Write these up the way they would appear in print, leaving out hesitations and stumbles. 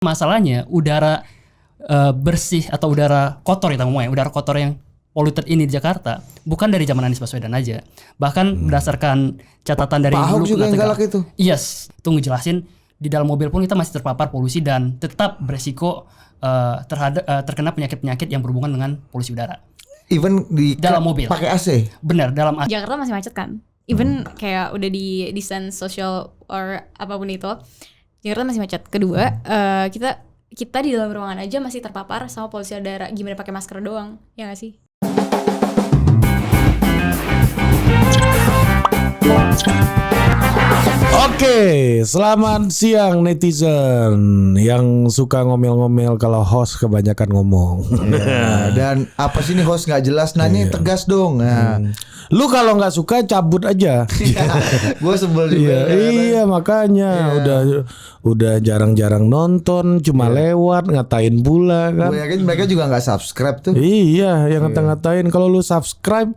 Masalahnya udara bersih atau udara kotor kita ngomongnya, udara kotor yang polluted ini di Jakarta bukan dari zaman Anies Baswedan aja. Bahkan berdasarkan catatan dari Pak Ahok juga yang galak itu. Yes, itu ngejelasin di dalam mobil pun kita masih terpapar polusi dan tetap beresiko terkena penyakit-penyakit yang berhubungan dengan polusi udara. Even di dalam mobil. Pakai AC. Benar, dalam Jakarta masih macet kan. Even kayak udah di distance social or apapun itu, Jakarta masih macet. Kedua, kita di dalam ruangan aja masih terpapar sama polusi udara. Gimana pakai masker doang, ya nggak sih? Oke, selamat siang netizen yang suka ngomel-ngomel kalau host kebanyakan ngomong. Ya, dan apa sih nih host nggak jelas? Nanya yang tegas dong. Nah. Lu kalau nggak suka cabut aja. Gue sebel juga. Iya makanya udah jarang-jarang nonton, cuma lewat ngatain pula kan. Gue yakin mereka juga nggak subscribe tuh. Iya, yang ngata-ngatain kalau lu subscribe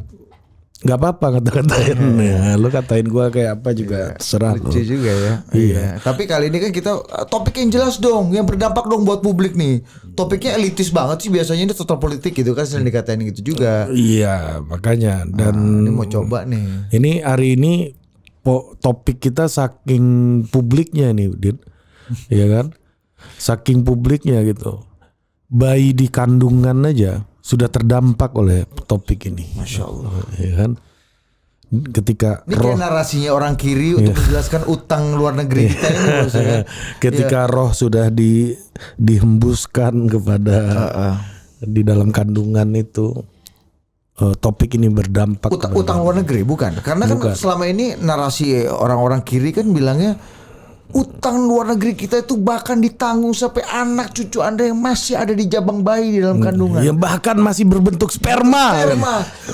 nggak apa-apa ngata-ngatain. Ya, lu katain gua kayak apa juga terserah lu. Lucu juga ya. Iya. Tapi kali ini kan kita topik yang jelas dong, yang berdampak dong buat publik nih. Topiknya elitis banget sih biasanya, ini total politik gitu kan, sering dikatain gitu juga. Iya, makanya dan Ini mau coba nih. ini hari ini topik kita saking publiknya nih, Dit. Iya kan? Saking publiknya gitu. Bayi di kandungan aja sudah terdampak oleh topik ini. Masya Allah. Ya kan? Ketika Ini kayak narasinya orang kiri untuk menjelaskan utang luar negeri kita ini maksudnya. ketika roh sudah dihembuskan kepada di dalam kandungan itu, topik ini berdampak. Utang luar negeri bukan? Karena kan selama ini narasi orang-orang kiri kan bilangnya utang luar negeri kita itu bahkan ditanggung sampai anak cucu Anda yang masih ada di jabang bayi di dalam kandungan. Yang bahkan masih berbentuk sperma.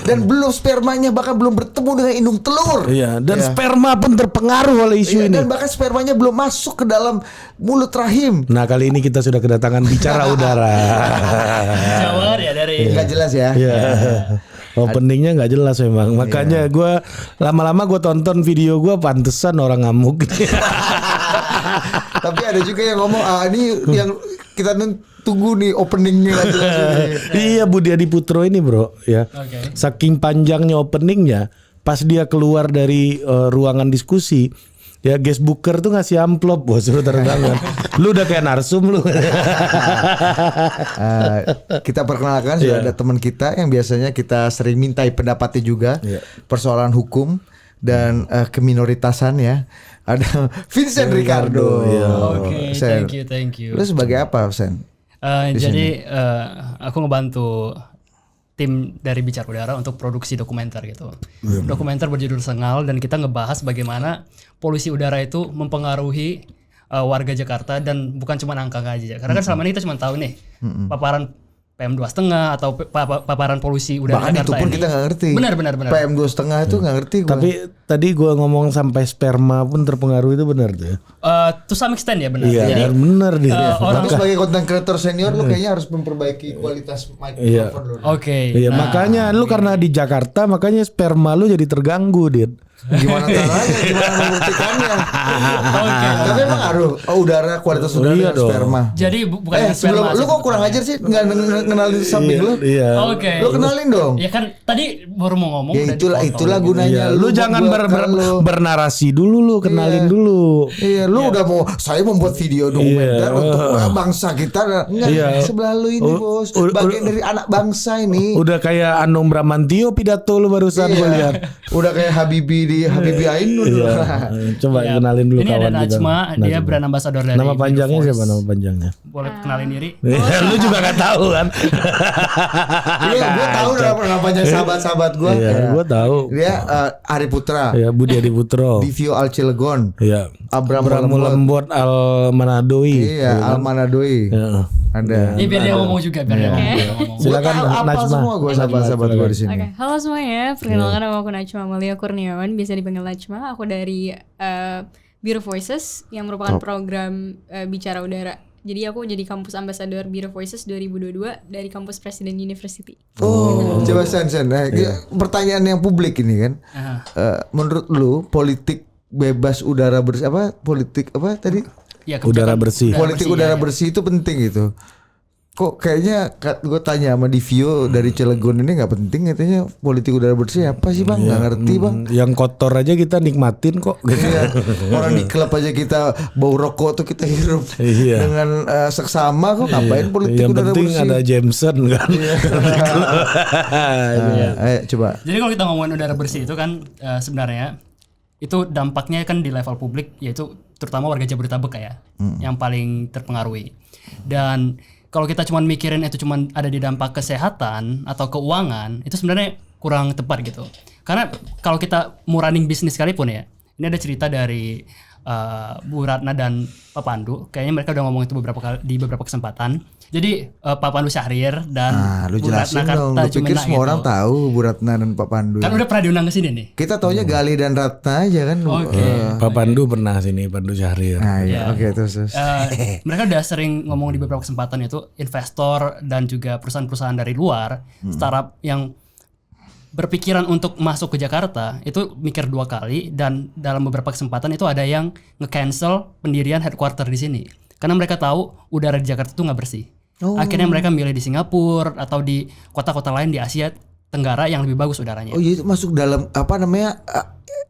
Dan belum spermanya bahkan belum bertemu dengan indung telur. Iya, dan sperma pun terpengaruh oleh isu ini. Dan bahkan spermanya belum masuk ke dalam mulut rahim. Nah, kali ini kita sudah kedatangan bicara udara. Jawar ya dari Nggak jelas ya. Iya. Openingnya nggak jelas memang. Makanya gue lama-lama gue tonton video gue, pantesan orang ngamuk. Tapi ada juga yang ngomong ini yang kita tunggu nih openingnya nggak jelas ini. Iya, Budi Adiputro ini bro ya. Oke. Saking panjangnya openingnya, pas dia keluar dari ruangan diskusi, ya guest booker tuh ngasih amplop, bos, suruh tanda tangan. Lu udah kayak narsum lu. Kita perkenalkan sudah ada teman kita yang biasanya kita sering mintai pendapatnya juga persoalan hukum dan keminoritasan ya. Ada Vincent Ricardo. Oke, thank you. Lu sebagai apa, Vincent? Jadi aku ngebantu tim dari Bicara Udara untuk produksi dokumenter gitu. Dokumenter berjudul Sengal, dan kita ngebahas bagaimana polusi udara itu mempengaruhi warga Jakarta, dan bukan cuma angka aja. Karena kan selama ini kita cuma tahu nih paparan PM2,5 atau paparan polusi udara Bahkan Jakarta itu pun ini. kita nggak ngerti. Benar. PM2,5 itu nggak ngerti gua. Tapi tadi gue ngomong sampai sperma pun terpengaruh, itu benar tuh ya. To some extent ya benar. Iya, Jadi benar dia. Tapi sebagai content creator senior lu kayaknya harus memperbaiki kualitas mikrofon lu. Oke. Iya, makanya lu karena di Jakarta, makanya sperma lu jadi terganggu, Dit. Gimana caranya? Gimana membuktikannya? Tapi emang ngaruh udara, kualitas udara dengan dong. sperma. Jadi bukan Sebelum sperma lu sih kok kurang ajar sih nggak kenalin samping lu? Iya. Oke. Lu kenalin dong. Ya kan tadi baru mau ngomong. Ya udah itulah dipotong. gunanya. Iya, lu jangan bernarasi dulu, lu kenalin dulu. Iya, lu udah mau saya membuat video dokumenter untuk bangsa kita. Enggak, sebelah lu ini bos, bagian dari anak bangsa ini. Udah kayak Anung Bramantio pidato lu barusan gue lihat. Udah kayak Habibie di Habibie Ainun. Coba kenalin dulu Ini kawan ada kita. Najma, dia brand ambassador dari Nama panjangnya Beauty siapa Voice. nama panjangnya? Boleh kenalin diri? Lu juga gak tahu kan? Iya, gue tahu namanya sahabat-sahabat gue. Iya, gue tahu. Dia Ari Putra, Ya, Budi Adiputro. Divio Al Cilegon, Iya. Abram Lembot Al Manadoi. Iya, Al Manadoi. Ya. Ada. Ini biar dia ngomong juga, biar dia ngomong. Silakan Apa Najma. semua gue sahabat-sahabat gue di sini. Oke, halo semuanya. Perkenalkan nama aku Najma Amalia Kurniawan, biasa dipanggil Najma. Aku dari Beauty Voices yang merupakan program Bicara Udara. Jadi aku jadi kampus ambassador Beauty Voices 2022 dari kampus Presiden University. Oh, coba Sen. Pertanyaan yang publik ini kan. Menurut lu politik bebas udara bersih apa? Politik apa tadi? Ya, udara kebijakan bersih. Politik udara bersih itu penting gitu. Kok kayaknya gue tanya sama Divio dari Cilegon ini nggak penting katanya politik udara bersih apa sih bang? Nggak ngerti bang. Yang kotor aja kita nikmatin kok. Iya. Orang di klub aja kita bau rokok tuh kita hirup Iya. dengan seksama kok ngapain politik Yang udara penting bersih? ada Jameson kan. Ayo coba. Jadi kalau kita ngomongin udara bersih itu kan sebenarnya itu dampaknya kan di level publik, yaitu terutama warga Jabodetabek ya yang paling terpengaruhi. Dan kalau kita cuma mikirin itu cuma ada di dampak kesehatan atau keuangan, itu sebenarnya kurang tepat gitu. Karena kalau kita mau running bisnis sekalipun ya, ini ada cerita dari Bu Ratna dan Pak Pandu. Kayaknya mereka udah ngomong itu di beberapa kesempatan. Jadi Pak Pandu Syahrir dan Lu Bu jelasin Ratna dong. Lu pikir Kartajumena semua gitu. orang tahu Bu Ratna dan Pak Pandu. Kan udah pernah diundang ke sini nih. Kita taunya Gali dan Ratna aja kan. Oke. Pak Pandu pernah sini, Pandu Syahrir. Nah, iya. Oke, terus. Mereka udah sering ngomong di beberapa kesempatan itu investor dan juga perusahaan-perusahaan dari luar, startup yang berpikiran untuk masuk ke Jakarta itu mikir 2 kali, dan dalam beberapa kesempatan itu ada yang nge-cancel pendirian headquarter di sini karena mereka tahu udara di Jakarta itu nggak bersih. Akhirnya mereka milih di Singapura atau di kota-kota lain di Asia Tenggara yang lebih bagus udaranya. Oh iya, itu masuk dalam apa namanya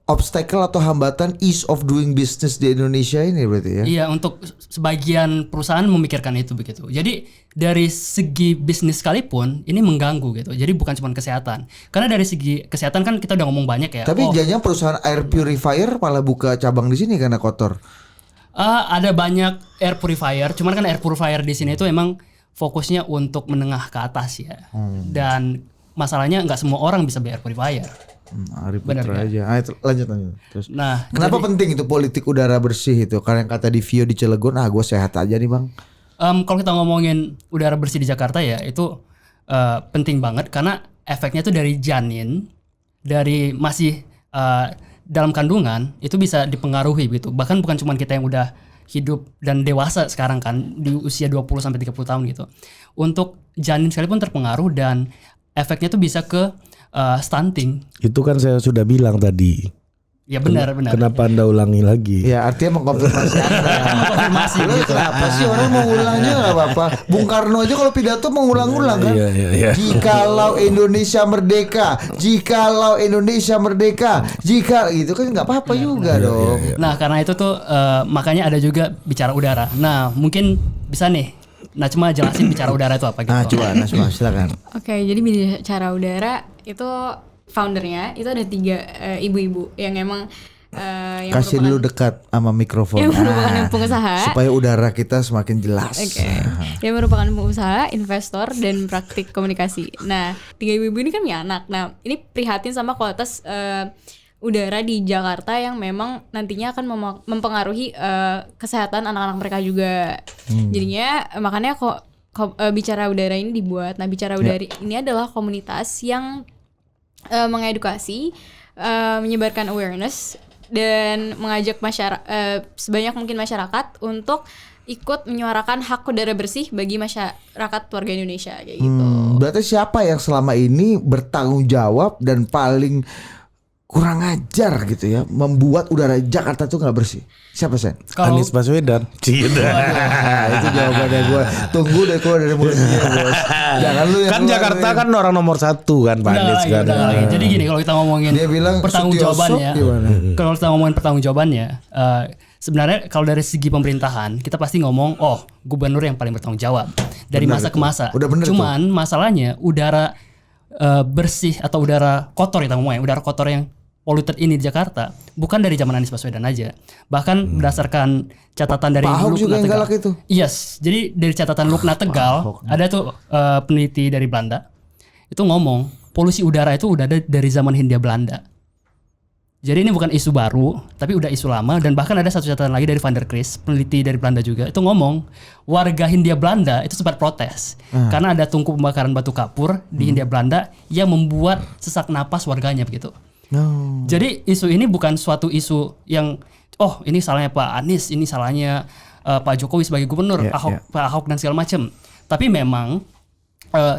obstacle atau hambatan ease of doing business di Indonesia ini berarti ya? Iya, untuk sebagian perusahaan memikirkan itu begitu. Jadi dari segi bisnis sekalipun ini mengganggu gitu. Jadi bukan cuma kesehatan. Karena dari segi kesehatan kan kita udah ngomong banyak ya. Tapi jangan perusahaan air purifier malah buka cabang di sini karena kotor. Ada banyak air purifier, cuman kan air purifier di sini itu emang fokusnya untuk menengah ke atas ya. Dan masalahnya nggak semua orang bisa beli air purifier. Arif Benar, Putra aja. Lanjut. Terus. Nah, Kenapa penting itu politik udara bersih itu? Karena yang kata Divio di Cilegon, gue sehat aja nih bang. kalau kita ngomongin udara bersih di Jakarta ya itu penting banget karena efeknya itu dari janin, dari masih dalam kandungan itu bisa dipengaruhi gitu. Bahkan bukan cuma kita yang udah hidup dan dewasa sekarang kan di usia 20 sampai 30 tahun gitu. Untuk janin sekalipun terpengaruh dan efeknya tuh bisa ke stunting. Itu kan saya sudah bilang tadi. Ya benar. Kenapa Anda ulangi lagi? Ya artinya mengkonfirmasi Anda. Konfirmasi Lu gitu. kenapa sih orang mau ulangnya nggak apa-apa? Bung Karno aja kalau pidato mengulang-ulang kan. Iya. Jikalau Indonesia merdeka, jika gitu kan nggak apa-apa juga dong. Nah, karena itu tuh makanya ada juga bicara udara. Nah, mungkin bisa nih Najma jelasin bicara udara itu apa gitu. Nah, coba Najma silakan. Oke, jadi bicara udara itu foundernya itu ada 3 ibu-ibu yang emang yang Kasih dulu dekat sama mikrofon. yang merupakan pengusaha. Supaya udara kita semakin jelas. Oke. Yang merupakan pengusaha, investor, dan praktik komunikasi. Nah, 3 ibu-ibu ini kan punya anak. Nah, ini prihatin sama kualitas udara di Jakarta yang memang nantinya akan mempengaruhi kesehatan anak-anak mereka juga. Jadinya makanya bicara udara ini dibuat. Nah, bicara udara ini adalah komunitas yang mengedukasi, menyebarkan awareness dan mengajak sebanyak mungkin masyarakat untuk ikut menyuarakan hak udara bersih bagi masyarakat warga Indonesia kayak gitu. Berarti siapa yang selama ini bertanggung jawab dan paling kurang ajar gitu ya membuat udara Jakarta tuh nggak bersih? Siapa Sen? Anies Baswedan. Itu jawabannya gue. Tunggu deh keluar dari mulutnya bos. Jangan lu yang Kan keluar Jakarta nih. kan orang nomor 1 kan Pak Anies kan. Jadi gini, kalau kita ngomongin Dia bilang pertanggungjawabannya, Sutioso gimana? kalau kita ngomongin pertanggungjawabannya, sebenarnya kalau dari segi pemerintahan kita pasti ngomong, gubernur yang paling bertanggung jawab dari Benar masa itu. ke masa. Udah bener Cuman masalahnya udara bersih atau udara kotor kita ngomongnya, udara kotor yang polluted ini di Jakarta bukan dari zaman Anies Baswedan aja. Bahkan berdasarkan catatan dari Pak Ahok juga yang Tegal. galak itu. Yes, jadi dari catatan Lukna Tegal ada tuh peneliti dari Belanda itu ngomong polusi udara itu udah ada dari zaman Hindia Belanda. Jadi ini bukan isu baru, tapi udah isu lama, dan bahkan ada satu catatan lagi dari Van der Kris, peneliti dari Belanda juga, itu ngomong warga Hindia Belanda itu sempat protes karena ada tungku pembakaran batu kapur di Hindia Belanda yang membuat sesak napas warganya begitu. No. Jadi isu ini bukan suatu isu yang ini salahnya Pak Anies, ini salahnya Pak Jokowi sebagai gubernur, Pak Ahok dan segala macam. Tapi memang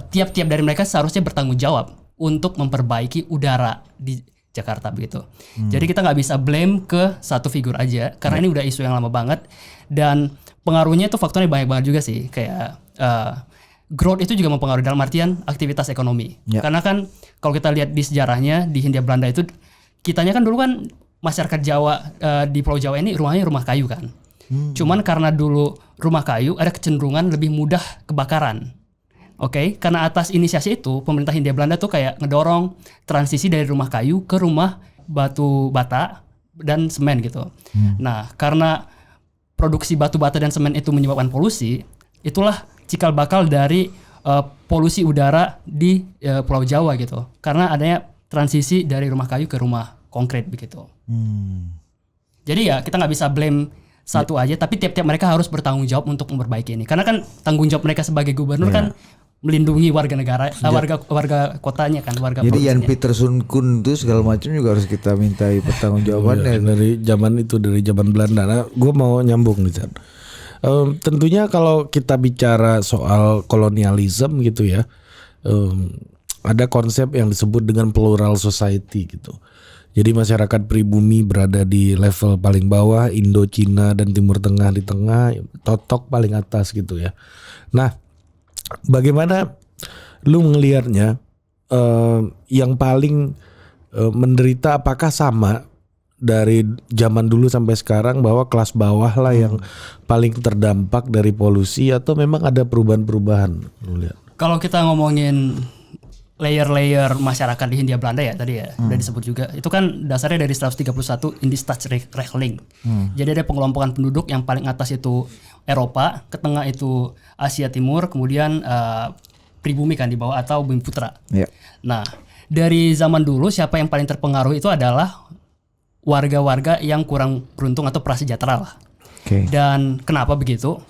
tiap-tiap dari mereka seharusnya bertanggung jawab untuk memperbaiki udara di Jakarta begitu. Jadi kita nggak bisa blame ke satu figur aja karena ini udah isu yang lama banget dan pengaruhnya itu faktornya banyak banget juga sih, kayak growth itu juga mempengaruhi dalam artian aktivitas ekonomi. Karena kan kalau kita lihat di sejarahnya di Hindia Belanda itu kitanya kan dulu kan masyarakat Jawa di Pulau Jawa ini rumahnya rumah kayu kan. Cuman karena dulu rumah kayu ada kecenderungan lebih mudah kebakaran. Oke, karena atas inisiasi itu pemerintah Hindia Belanda tuh kayak ngedorong transisi dari rumah kayu ke rumah batu bata dan semen gitu. Nah, karena produksi batu bata dan semen itu menyebabkan polusi, itulah cikal bakal dari polusi udara di Pulau Jawa gitu. Karena adanya transisi dari rumah kayu ke rumah konkret begitu. Jadi ya kita nggak bisa blame satu aja, tapi tiap-tiap mereka harus bertanggung jawab untuk memperbaiki ini. Karena kan tanggung jawab mereka sebagai gubernur kan melindungi warga negara, warga kotanya kan, warga Jadi provinsinya. Jan Pieterszoon Koen itu segala macam juga harus kita mintai pertanggungjawabannya. Dari zaman Belanda. Nah, gue mau nyambung nih, Chan. Tentunya kalau kita bicara soal kolonialisme gitu ya, ada konsep yang disebut dengan plural society gitu. Jadi masyarakat pribumi berada di level paling bawah, Indo-Cina dan Timur Tengah di tengah, Totok paling atas gitu ya. Nah, bagaimana lu ngelihatnya yang paling menderita apakah sama dari zaman dulu sampai sekarang bahwa kelas bawah lah yang paling terdampak dari polusi atau memang ada perubahan-perubahan lu lihat? Kalau kita ngomongin layer-layer masyarakat di Hindia Belanda ya tadi ya udah disebut juga, itu kan dasarnya dari 131 Indiestaatsregeling. Jadi ada pengelompokan penduduk yang paling atas itu Eropa, ke tengah itu Asia Timur, kemudian pribumi kan di bawah atau bumi putra. Nah, dari zaman dulu siapa yang paling terpengaruh itu adalah warga-warga yang kurang beruntung atau prasejahtera lah. Dan kenapa begitu?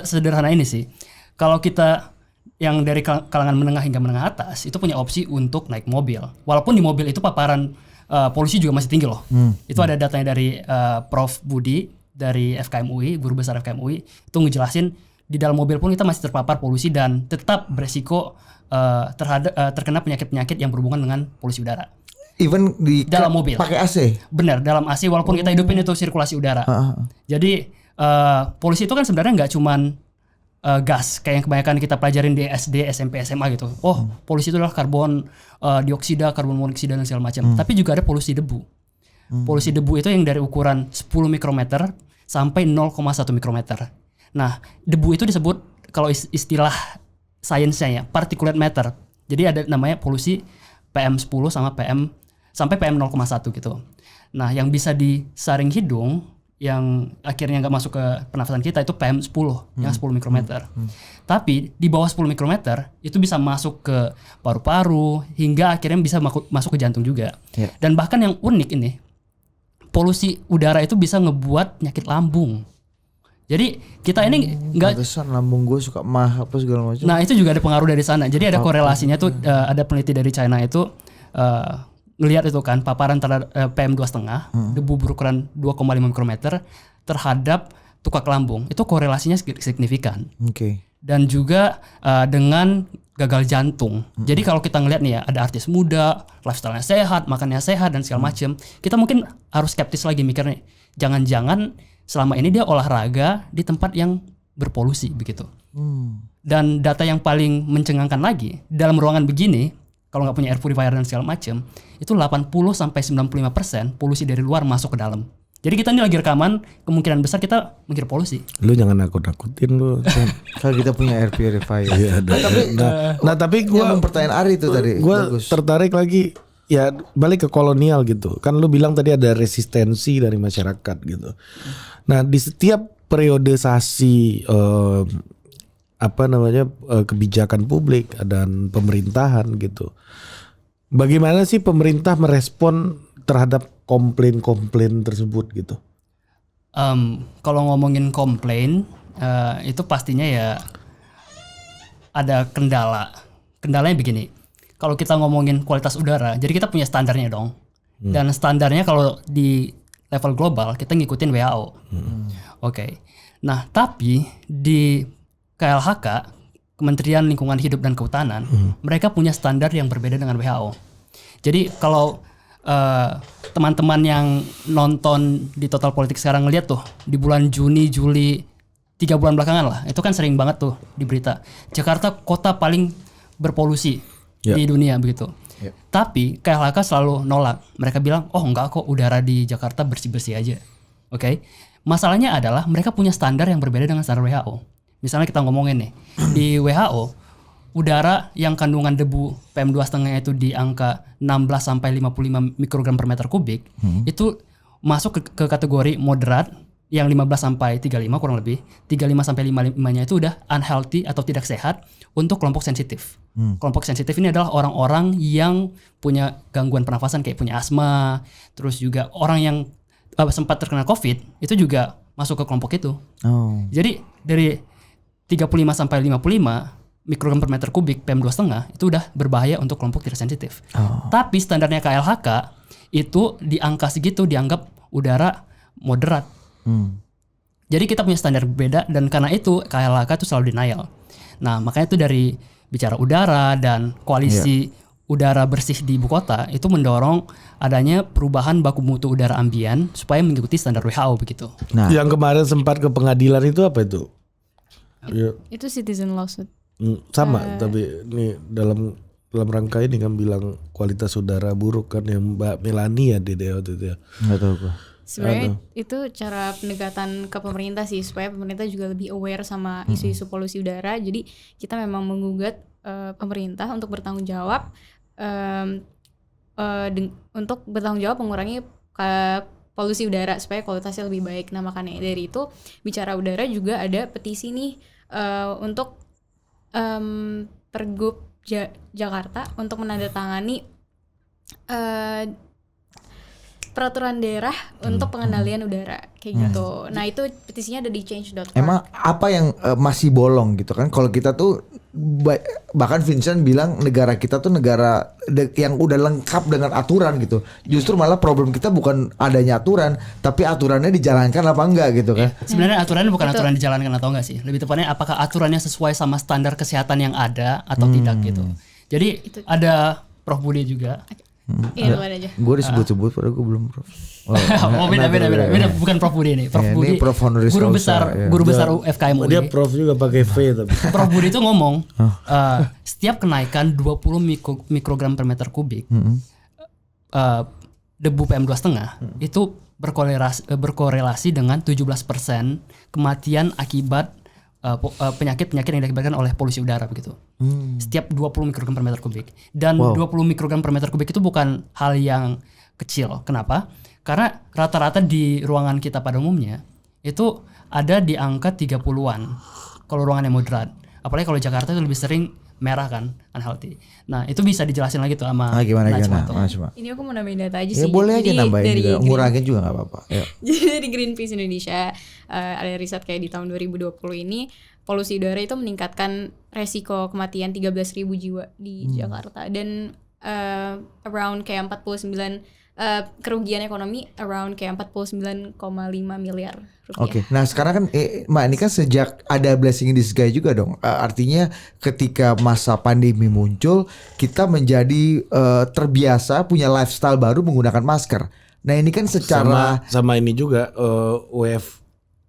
Sederhana ini sih. Kalau kita yang dari kalangan menengah hingga menengah atas itu punya opsi untuk naik mobil. Walaupun di mobil itu paparan polusi juga masih tinggi loh. Itu ada datanya dari Prof Budi dari FKM UI, guru besar FKM UI, itu ngejelasin di dalam mobil pun kita masih terpapar polusi dan tetap beresiko terkena penyakit-penyakit yang berhubungan dengan polusi udara. Even di dalam mobil. Pakai AC. Benar, dalam AC walaupun kita hidupin itu sirkulasi udara. Jadi polusi itu kan sebenarnya nggak cuman gas kayak yang kebanyakan kita pelajarin di SD, SMP, SMA gitu. Oh, polusi itu adalah karbon dioksida, karbon monoksida dan segala macam. Tapi juga ada polusi debu. Polusi debu itu yang dari ukuran 10 mikrometer sampai 0,1 mikrometer. Nah, debu itu disebut kalau istilah sainsnya ya, particulate matter. Jadi ada namanya polusi PM10 sama sampai PM 0,1 gitu. Nah, yang bisa disaring hidung yang akhirnya nggak masuk ke pernafasan kita itu PM10 yang 10 mikrometer. Tapi di bawah 10 mikrometer itu bisa masuk ke paru-paru hingga akhirnya bisa masuk ke jantung juga. Dan bahkan yang unik ini, polusi udara itu bisa ngebuat penyakit lambung. Jadi kita ini nggak Pantesan lambung gue suka mah apa segala macam. Nah, itu juga ada pengaruh dari sana. Jadi ada korelasinya tuh ada peneliti dari China itu ngelihat itu kan paparan terhadap PM 2,5 debu berukuran 2,5 mikrometer terhadap tukak lambung itu korelasinya signifikan. Dan juga dengan gagal jantung. Jadi kalau kita ngelihat nih ya ada artis muda, lifestyle-nya sehat, makannya sehat dan segala macam, kita mungkin harus skeptis lagi mikir nih, jangan-jangan selama ini dia olahraga di tempat yang berpolusi begitu. Dan data yang paling mencengangkan lagi dalam ruangan begini, kalau nggak punya air purifier dan segala macam, itu 80-95% polusi dari luar masuk ke dalam. Jadi kita ini lagi rekaman, kemungkinan besar kita mikir polusi. Lu jangan nakut-nakutin lu. Kalau kita punya air purifier. Tapi gua pertanyaan Ari itu tadi. Gua tertarik lagi ya balik ke kolonial gitu. Kan lu bilang tadi ada resistensi dari masyarakat gitu. Nah, di setiap periodisasi kebijakan publik dan pemerintahan gitu. Bagaimana sih pemerintah merespon terhadap komplain-komplain tersebut gitu? Kalau ngomongin komplain itu pastinya ya ada kendala. Kendalanya begini. Kalau kita ngomongin kualitas udara, jadi kita punya standarnya dong. Dan standarnya kalau di level global kita ngikutin WHO. Oke. Nah, tapi di KLHK, Kementerian Lingkungan Hidup dan Kehutanan, mereka punya standar yang berbeda dengan WHO. Jadi kalau teman-teman yang nonton di Total Politik sekarang ngeliat tuh di bulan Juni, Juli 3 bulan belakangan lah, itu kan sering banget tuh di berita Jakarta kota paling berpolusi di dunia begitu. Tapi KLHK selalu nolak. Mereka bilang, oh enggak kok, udara di Jakarta bersih-bersih aja. Oke. Masalahnya adalah mereka punya standar yang berbeda dengan standar WHO. Misalnya kita ngomongin nih, di WHO udara yang kandungan debu PM2,5 itu di angka 16 sampai 55 mikrogram per meter kubik itu masuk ke kategori moderat, yang 15 sampai 35 kurang lebih. 35 sampai 55-nya itu udah unhealthy atau tidak sehat untuk kelompok sensitif. Kelompok sensitif ini adalah orang-orang yang punya gangguan pernafasan kayak punya asma, terus juga orang yang sempat terkena COVID itu juga masuk ke kelompok itu. Jadi dari 35 sampai 55 mikrogram per meter kubik PM2,5 itu udah berbahaya untuk kelompok tidak sensitif. Tapi standarnya KLHK itu di angka segitu dianggap udara moderat. Jadi kita punya standar berbeda dan karena itu KLHK itu selalu denial. Nah makanya itu dari Bicara Udara dan koalisi udara bersih di ibu kota itu mendorong adanya perubahan baku mutu udara ambien supaya mengikuti standar WHO begitu. Nah, yang kemarin sempat ke pengadilan itu apa itu? Itu citizen lawsuit. Sama, tapi ini dalam rangka ini kan bilang kualitas udara buruk kan yang Mbak Melania di waktu itu ya. Nggak tahu gua. Sebenarnya itu cara pendekatan ke pemerintah sih supaya pemerintah juga lebih aware sama isu-isu polusi udara. Jadi kita memang menggugat pemerintah untuk bertanggung jawab untuk bertanggung jawab mengurangi polusi udara supaya kualitasnya lebih baik. Nah makanya dari itu Bicara Udara juga ada petisi nih untuk Pergub Jakarta untuk menandatangani peraturan daerah untuk pengendalian udara kayak gitu. Nah itu petisinya ada di change.org. Emang apa yang masih bolong gitu kan? Kalau kita tuh bahkan Vincent bilang negara kita tuh negara yang udah lengkap dengan aturan gitu. Justru malah problem kita bukan adanya aturan, tapi aturannya dijalankan apa enggak gitu kan? Sebenarnya aturannya bukan aturan dijalankan atau enggak sih. Lebih tepatnya apakah aturannya sesuai sama standar kesehatan yang ada atau tidak gitu. Jadi ada Prof Budi juga. Iya luar aja. Gue disebut-sebut padahal gue belum prof. Beda bukan Prof Budi ini. Prof Budi. Prof honoris guru causa, besar UFKM UI. Dia prof juga pakai V tapi. Prof Budi itu ngomong setiap kenaikan 20 mikrogram per meter kubik debu PM2,5 itu berkorelasi dengan 17% kematian akibat penyakit-penyakit yang diakibatkan oleh polusi udara begitu. Setiap 20 mikrogram per meter kubik. Dan 20 mikrogram per meter kubik itu bukan hal yang kecil. Kenapa? Karena rata-rata di ruangan kita pada umumnya itu ada di angka 30-an. Kalau ruangan yang moderat. Apalagi kalau Jakarta itu lebih sering merah kan, unhealthy. Nah, itu bisa dijelasin lagi tuh sama gimana? Ini aku mau nambahin data aja ya, sih. boleh jadi aja nambahin juga. Ngurangin juga enggak apa-apa. Ya. Jadi dari Greenpeace Indonesia ada riset kayak di tahun 2020 ini polusi udara itu meningkatkan resiko kematian 13.000 jiwa di Jakarta dan around kayak 49 kerugian ekonomi around kayak 49,5 miliar rupiah. Oke. Nah sekarang kan Mbak ini kan sejak ada blessing in disguise juga dong. Artinya ketika masa pandemi muncul kita menjadi terbiasa punya lifestyle baru menggunakan masker. Nah ini kan secara sama ini juga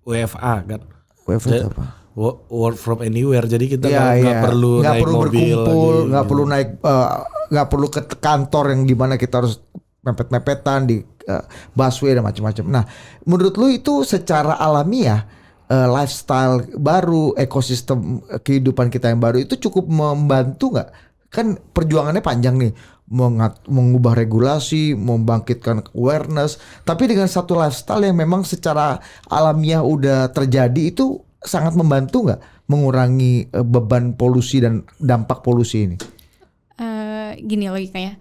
WFA kan. WFA itu apa? Work from anywhere. Jadi kita nggak perlu naik mobil, nggak perlu naik, nggak perlu ke kantor yang dimana kita harus mepet-mepetan di busway dan macam-macam. Nah, menurut lu itu secara alamiah lifestyle baru, ekosistem kehidupan kita yang baru itu cukup membantu nggak? Kan perjuangannya panjang nih, mengubah regulasi, membangkitkan awareness. Tapi dengan satu lifestyle yang memang secara alamiah udah terjadi itu sangat membantu nggak mengurangi beban polusi dan dampak polusi ini? Gini logikanya.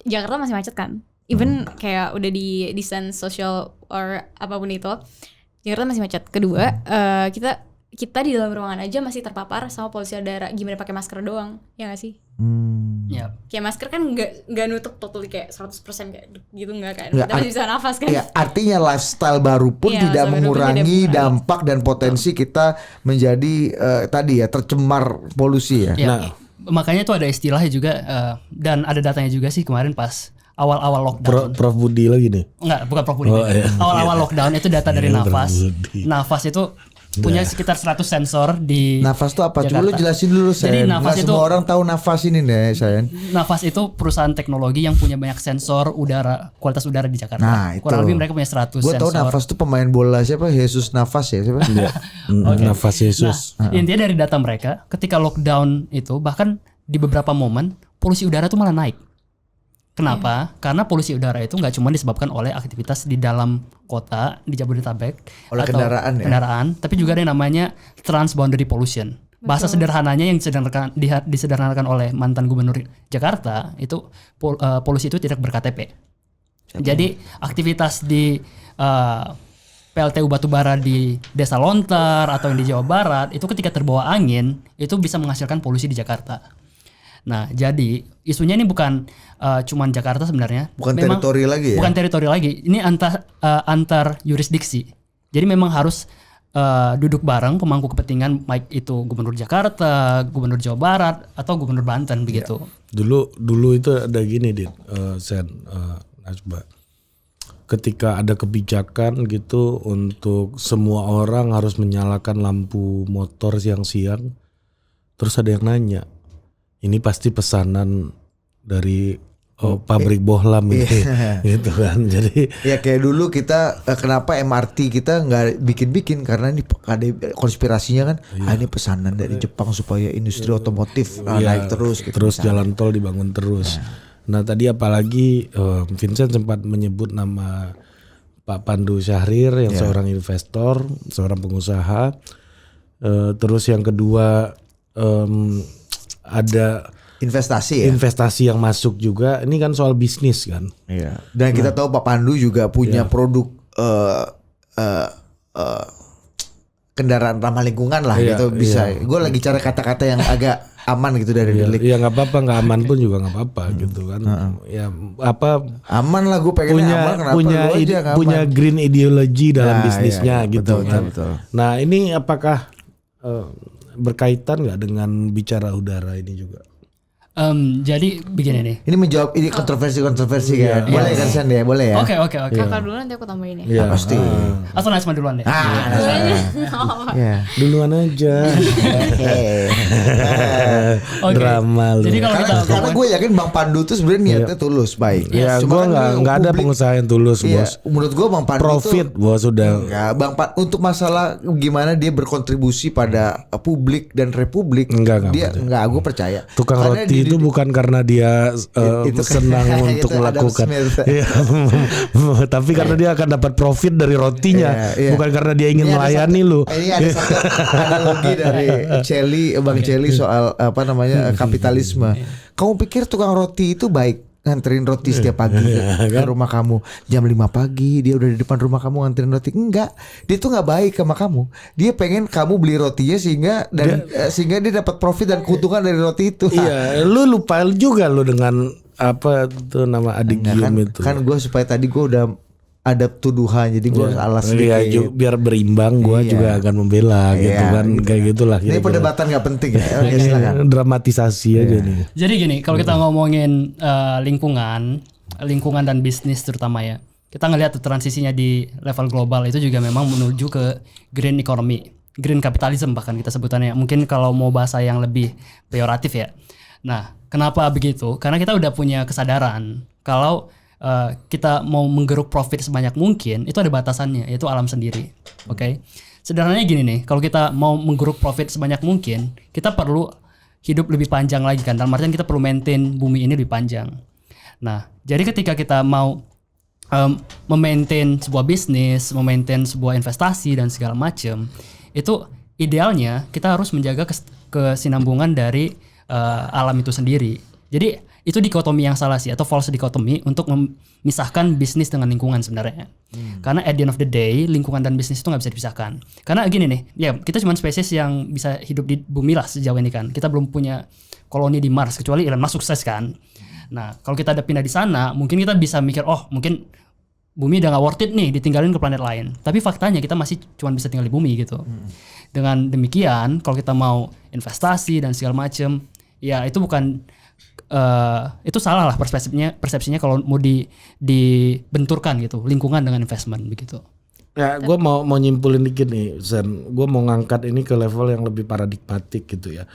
Jakarta masih macet kan, even kayak udah di distance social or apapun itu, Jakarta masih macet. Kedua, kita di dalam ruangan aja masih terpapar sama polusi udara. Gimana pakai masker doang, ya nggak sih? Kayak masker kan nggak nutup totally kayak 100% kayak gitu nggak kan? Kita masih bisa nafas kan? Ya, artinya lifestyle baru pun tidak mengurangi dampak dan potensi kita menjadi tadi ya tercemar polusi ya. Makanya tuh ada istilahnya juga dan ada datanya juga sih kemarin pas awal-awal lockdown. Prof Budi lagi nih. Enggak, bukan Prof Budi. Iya. Awal-awal lockdown itu data dari Iya, Nafas. Prof Budi. Nafas itu punya sekitar 100 sensor di Nafas tuh apa? Coba Jakarta. lu jelasin dulu Jadi Sayan. Nafas Nggak itu semua orang tahu Nafas ini deh Sayan. Nafas itu perusahaan teknologi yang punya banyak sensor udara, kualitas udara di Jakarta. Nah, itu. Kurang lebih mereka punya 100 Gue sensor. tahu Nafas tuh pemain bola siapa? Jesus Nafas ya siapa? Nafas Yesus. Nah, intinya dari data mereka, ketika lockdown itu bahkan di beberapa momen polusi udara tuh malah naik. Kenapa? Karena polusi udara itu nggak cuma disebabkan oleh aktivitas di dalam kota di Jabodetabek Oleh atau kendaraan ya? kendaraan, tapi juga ada yang namanya transboundary pollution. Bahasa sederhananya yang disederhanakan oleh mantan gubernur Jakarta itu polusi itu tidak ber-KTP. Jadi aktivitas di PLTU batubara di Desa Lontar atau yang di Jawa Barat itu ketika terbawa angin itu bisa menghasilkan polusi di Jakarta. Nah, jadi isunya ini bukan cuman Jakarta sebenarnya. Bukan teritori lagi ya? Bukan teritori lagi. Ini antar yurisdiksi. Jadi memang harus duduk bareng pemangku kepentingan, baik itu Gubernur Jakarta, Gubernur Jawa Barat, atau Gubernur Banten begitu. Dulu itu ada gini Dit, Najba. Ketika ada kebijakan gitu untuk semua orang harus menyalakan lampu motor siang-siang, terus ada yang nanya, ini pasti pesanan dari pabrik bohlam ini, gitu kan. Jadi ya kayak dulu kita kenapa MRT kita nggak bikin karena ini ada konspirasinya kan. Ini pesanan dari Jepang supaya industri otomotif naik terus. Gitu, terus jalan tol dibangun terus. Nah tadi apalagi Vincent sempat menyebut nama Pak Pandu Syahrir yang seorang investor, seorang pengusaha. Terus yang kedua ada investasi ya. Investasi yang masuk juga. Ini kan soal bisnis kan. Iya. Dan kita tahu Pak Pandu juga punya produk kendaraan ramah lingkungan lah gitu bisa. Gue lagi cari kata-kata yang agak aman gitu dari delik. Iya nggak apa-apa, nggak aman pun juga nggak apa-apa gitu kan. Ya apa aman lah, gue pengennya aman. Kenapa punya green ideology dalam bisnisnya gitu betul, kan. Betul. Nah ini apakah berkaitan nggak dengan bicara udara ini juga? Jadi begini nih. Ini menjawab ini kontroversi kan. Boleh kan San ya, boleh ya. Oke. Kakak dulu nanti aku tambahin ya. Iya Pasti. Atau Nasma duluan deh. Ya. Duluan aja. Oke. Drama lu. Jadi kalau kita Karena gue yakin Bang Pandu tuh sebenarnya niatnya tulus baik. Ya gue nggak ada pengusaha yang tulus bos. Menurut gue Bang Pandu Profit bos sudah. Ya, untuk masalah gimana dia berkontribusi pada publik dan republik. Enggak, gue percaya. Tukang Karena roti itu bukan karena dia senang untuk melakukan. Iya. Tapi karena dia akan dapat profit dari rotinya, bukan karena dia ingin melayani lu. Ini ada satu analogi dari Bang Celi soal kapitalisme. Kamu pikir tukang roti itu baik? Nganterin roti setiap pagi ke rumah kamu jam 5 pagi dia udah di depan rumah kamu nganterin roti? Enggak, dia tuh nggak baik sama kamu. Dia pengen kamu beli rotinya sehingga dia dapat profit dan keuntungan dari roti itu. Iya, lu lupa juga lu dengan apa tuh nama adik Gium itu. Kan gue supaya tadi gue udah ada tuduhan, jadi gue harus alas sedikit. Iya, biar berimbang gue juga akan membela gitu kan, kayak gitulah. Ini perdebatan nggak penting ya. Oke, silakan. Dramatisasi aja nih. Jadi gini, kalau kita ngomongin lingkungan dan bisnis terutama ya, kita ngelihat transisinya di level global itu juga memang menuju ke green economy, green capitalism bahkan kita sebutannya. Mungkin kalau mau bahasa yang lebih peyoratif ya. Nah, kenapa begitu? Karena kita udah punya kesadaran kalau kita mau menggeruk profit sebanyak mungkin itu ada batasannya, yaitu alam sendiri. Oke. Sederhananya gini nih, kalau kita mau menggeruk profit sebanyak mungkin, kita perlu hidup lebih panjang lagi kan. Dalam artian kita perlu maintain bumi ini lebih panjang. Nah, jadi ketika kita mau memaintain sebuah bisnis, memaintain sebuah investasi dan segala macam, itu idealnya kita harus menjaga kesinambungan dari alam itu sendiri. Jadi itu dikotomi yang salah sih, atau false dikotomi untuk memisahkan bisnis dengan lingkungan sebenarnya. Karena at the end of the day lingkungan dan bisnis itu nggak bisa dipisahkan. Karena gini nih, ya kita cuma spesies yang bisa hidup di bumi lah sejauh ini kan. Kita belum punya koloni di Mars kecuali Elon Musk sukses kan. Nah kalau kita ada pindah di sana, mungkin kita bisa mikir mungkin bumi udah nggak worth it nih ditinggalin ke planet lain. Tapi faktanya kita masih cuma bisa tinggal di bumi gitu. Dengan demikian kalau kita mau investasi dan segala macam, ya itu bukan itu salah lah persepsinya kalau mau dibenturkan gitu lingkungan dengan investment begitu. Ya, gue mau nyimpulin dikit nih, Zen. Gue mau ngangkat ini ke level yang lebih paradigmatik gitu ya.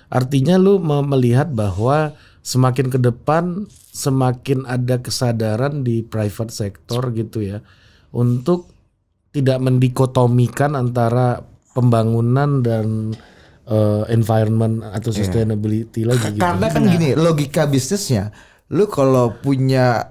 Artinya lu melihat bahwa semakin ke depan semakin ada kesadaran di private sector gitu ya untuk tidak mendikotomikan antara pembangunan dan environment atau sustainability lagi gitu. Karena kan gini, logika bisnisnya, lu kalau punya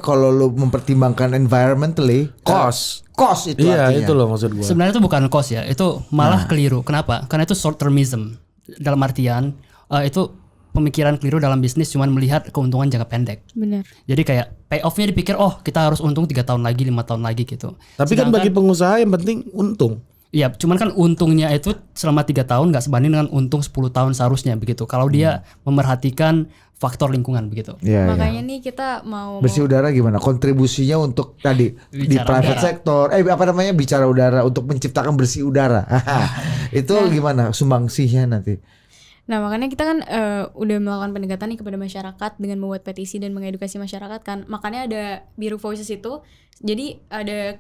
kalau lu mempertimbangkan environmentally, cost itu iya, artinya. itu loh maksud gue. Sebenarnya itu bukan cost ya, itu malah keliru. Kenapa? Karena itu short termism. Dalam artian itu pemikiran keliru dalam bisnis cuman melihat keuntungan jangka pendek. Benar. Jadi kayak payoff-nya dipikir kita harus untung 3 tahun lagi, 5 tahun lagi gitu. Tapi kan bagi pengusaha yang penting untung. Iya, cuman kan untungnya itu selama 3 tahun nggak sebanding dengan untung 10 tahun seharusnya begitu. Kalau dia memerhatikan faktor lingkungan begitu. Makanya nih kita mau bersih udara gimana? Kontribusinya untuk tadi di private sector, bicara udara untuk menciptakan bersih udara. Itu gimana sumbangsihnya nanti? Nah makanya kita kan udah melakukan pendekatan nih kepada masyarakat dengan membuat petisi dan mengedukasi masyarakat kan. Makanya ada Biru Voices itu. Jadi ada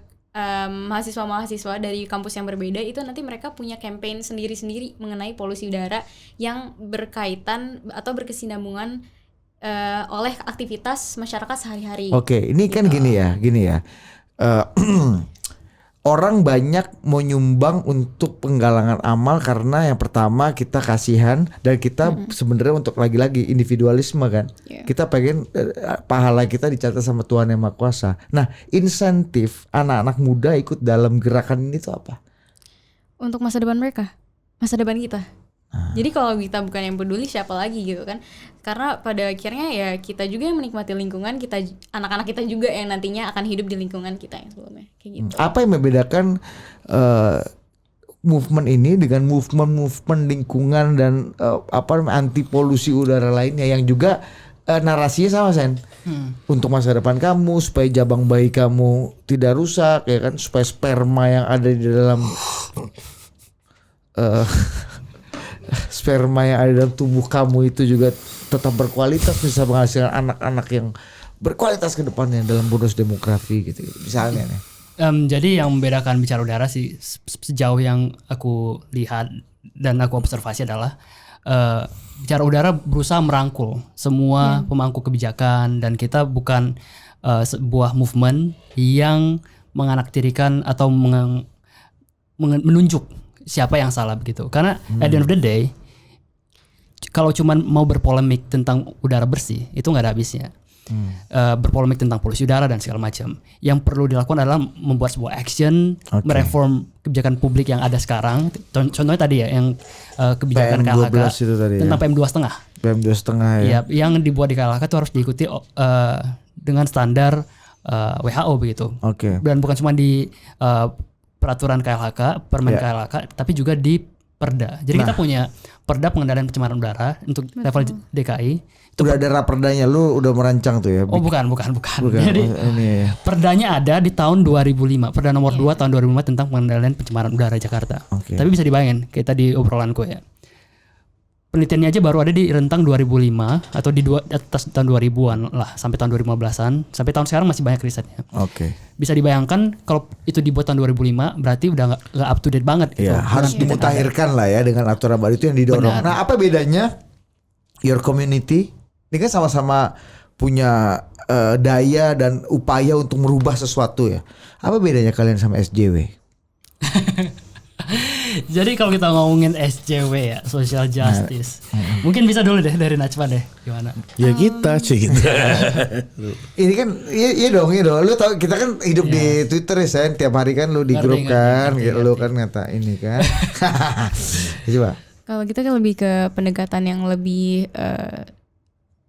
mahasiswa-mahasiswa dari kampus yang berbeda itu nanti mereka punya campaign sendiri-sendiri mengenai polusi udara yang berkaitan atau berkesinambungan oleh aktivitas masyarakat sehari-hari. Oke, ini kan gini ya. Orang banyak mau nyumbang untuk penggalangan amal karena yang pertama kita kasihan dan kita sebenarnya untuk lagi-lagi individualisme kan. Kita pengen pahala kita dicatat sama Tuhan Yang Maha Kuasa. Nah, insentif anak-anak muda ikut dalam gerakan ini tuh apa? Untuk masa depan mereka, masa depan kita. Jadi kalau kita bukan yang peduli siapa lagi gitu kan. Karena pada akhirnya ya kita juga yang menikmati lingkungan, kita anak-anak kita juga yang nantinya akan hidup di lingkungan kita yang sebelumnya kayak gitu. Apa yang membedakan movement ini dengan movement lingkungan dan anti polusi udara lainnya yang juga narasinya sama Sen? Untuk masa depan kamu, supaya jabang bayi kamu tidak rusak ya kan, supaya sperma yang ada di dalam sperma yang ada dalam tubuh kamu itu juga tetap berkualitas, bisa menghasilkan anak-anak yang berkualitas ke depannya dalam bonus demografi gitu misalnya nih. Jadi yang membedakan bicara udara sih sejauh yang aku lihat dan aku observasi adalah bicara udara berusaha merangkul semua pemangku kebijakan dan kita bukan sebuah movement yang menganaktirikan atau menunjuk siapa yang salah begitu. Karena at the end of the day kalau cuman mau berpolemik tentang udara bersih itu nggak ada habisnya. Berpolemik tentang polusi udara dan segala macam. Yang perlu dilakukan adalah membuat sebuah action, mereform kebijakan publik yang ada sekarang. Contohnya tadi ya yang kebijakan KLHK tentang PM2,5. PM2,5 ya. Yang dibuat di KLHK itu harus diikuti dengan standar WHO begitu. Dan bukan cuma di peraturan KLHK, permen KLHK, tapi juga di Perda. Jadi kita punya Perda pengendalian pencemaran udara untuk level DKI. Itu udah ada raperdanya, lu udah merancang tuh ya? Oh bukan. Jadi Perdanya ada di tahun 2005, Perda nomor 2 tahun 2005 tentang pengendalian pencemaran udara Jakarta. Tapi bisa dibayangin, kita di obrolanku ya. Penelitiannya aja baru ada di rentang 2005 atau di atas tahun 2000-an lah sampai tahun 2015-an. Sampai tahun sekarang masih banyak risetnya. Bisa dibayangkan kalau itu dibuat tahun 2005 berarti udah nggak up to date banget gitu. Harus dimutakhirkan lah ya dengan aturan baru itu yang didorong. Nah, apa bedanya your community? Ini kan sama-sama punya daya dan upaya untuk merubah sesuatu ya. Apa bedanya kalian sama SJW? Jadi kalau kita ngomongin SJW ya, social justice, mungkin bisa dulu deh dari Najwa deh, gimana? Ya kita sih gitu. Ini kan, iya dong. Lu tau kita kan hidup di Twitter ya, Sen. Tiap hari kan lu di grup kan, lu kan ngata ini kan. Coba. Kalau kita kan lebih ke pendekatan yang lebih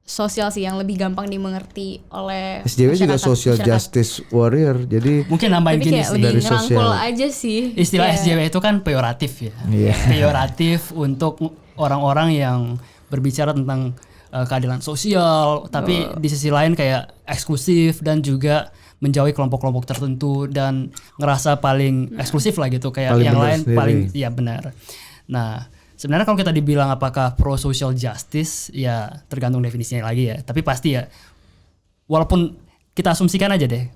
sosial sih, yang lebih gampang dimengerti oleh SJW juga social justice warrior, jadi mungkin nambahin gini sih dari sosial aja sih. Istilah SJW itu kan peyoratif ya, peyoratif untuk orang-orang yang berbicara tentang keadilan sosial, tapi di sisi lain kayak eksklusif dan juga menjauhi kelompok-kelompok tertentu dan ngerasa paling eksklusif lah gitu, kayak paling yang lain sendiri. Paling iya benar. Nah Sebenarnya kalau kita dibilang apakah pro social justice, ya tergantung definisinya lagi ya. Tapi pasti ya, walaupun kita asumsikan aja deh,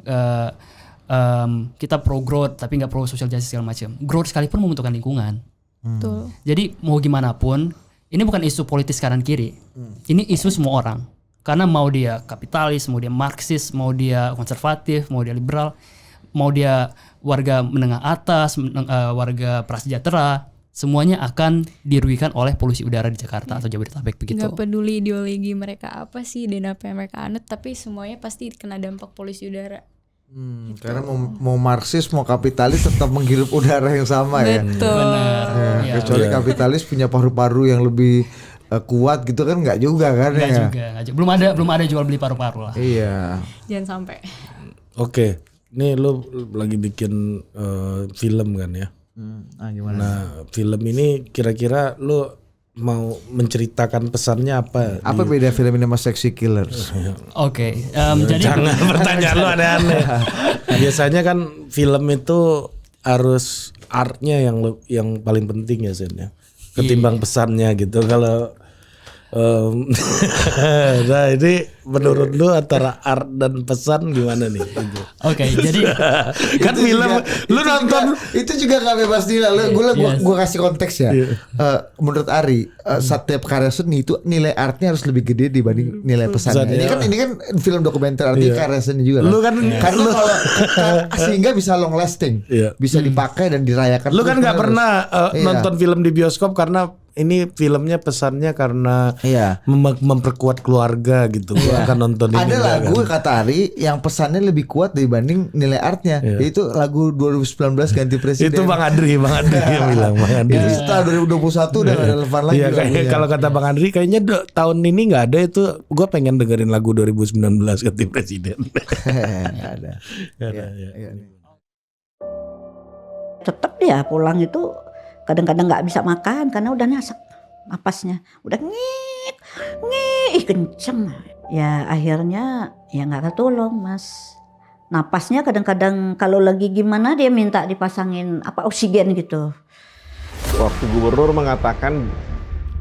kita pro growth tapi nggak pro social justice segala macam. Growth sekalipun membutuhkan lingkungan. Betul. Jadi mau gimana pun, ini bukan isu politis kanan kiri. Ini isu semua orang. Karena mau dia kapitalis, mau dia marxis, mau dia konservatif, mau dia liberal, mau dia warga menengah atas, warga prasejahtera, semuanya akan dirugikan oleh polusi udara di Jakarta atau Jabodetabek begitu. Nggak peduli ideologi mereka apa sih dan apa yang mereka anut, tapi semuanya pasti kena dampak polusi udara. Karena mau marxis mau kapitalis tetap menghirup udara yang sama ya. Betul. Benar. Ya. Kecuali kapitalis punya paru-paru yang lebih kuat gitu kan, nggak juga kan Nggak ya. juga. Belum ada jual beli paru-paru lah. Iya. Jangan sampai. Oke, ini lu lagi bikin film kan ya? Gimana? Nah, film ini kira-kira lu mau menceritakan pesannya apa? Apa beda film ini sama Sexy Killers? Oke. Jadi Jangan pertanyaan lu aneh-aneh. Biasanya kan film itu harus artnya yang paling penting ya Sen ya. Ketimbang pesannya gitu. Kalau nah ini menurut lu antara art dan pesan gimana nih? Oke, jadi Kan Itu film juga- lu nonton itu juga gak bebas nilai. Gue kasih konteks ya. Menurut Ari, setiap karya seni itu nilai artnya harus lebih gede dibanding nilai pesannya. Pesannya. Ini kan film dokumenter, artinya karya seni juga. Lu kan karena kalau sehingga bisa long lasting, Iya. bisa dipakai dan dirayakan. lu kan nggak terus-menerus. pernah Iya. nonton film di bioskop karena ini filmnya pesannya karena Iya. memperkuat keluarga gitu. Gua akan nonton ini. Ada enggak lagu kan? kata Ari yang pesannya lebih kuat dibanding nilai artnya. Yaitu lagu 2019 ganti presiden. Itu Bang Adri yang bilang Bang Adri. Itu setelah 2021 udah gak relevan lagi. Iya, lagunya. kalau kata Bang Andri kayaknya tahun ini nggak ada itu. Gue pengen dengerin lagu 2019 ganti presiden. Nggak ada. Iya. Tetap ya pulang itu kadang-kadang nggak bisa makan karena udah nyesek napasnya, udah ngik kenceng. Ya akhirnya ya nggak ketolong Mas. Napasnya kadang-kadang kalau lagi gimana dia minta dipasangin oksigen gitu. Waktu gubernur mengatakan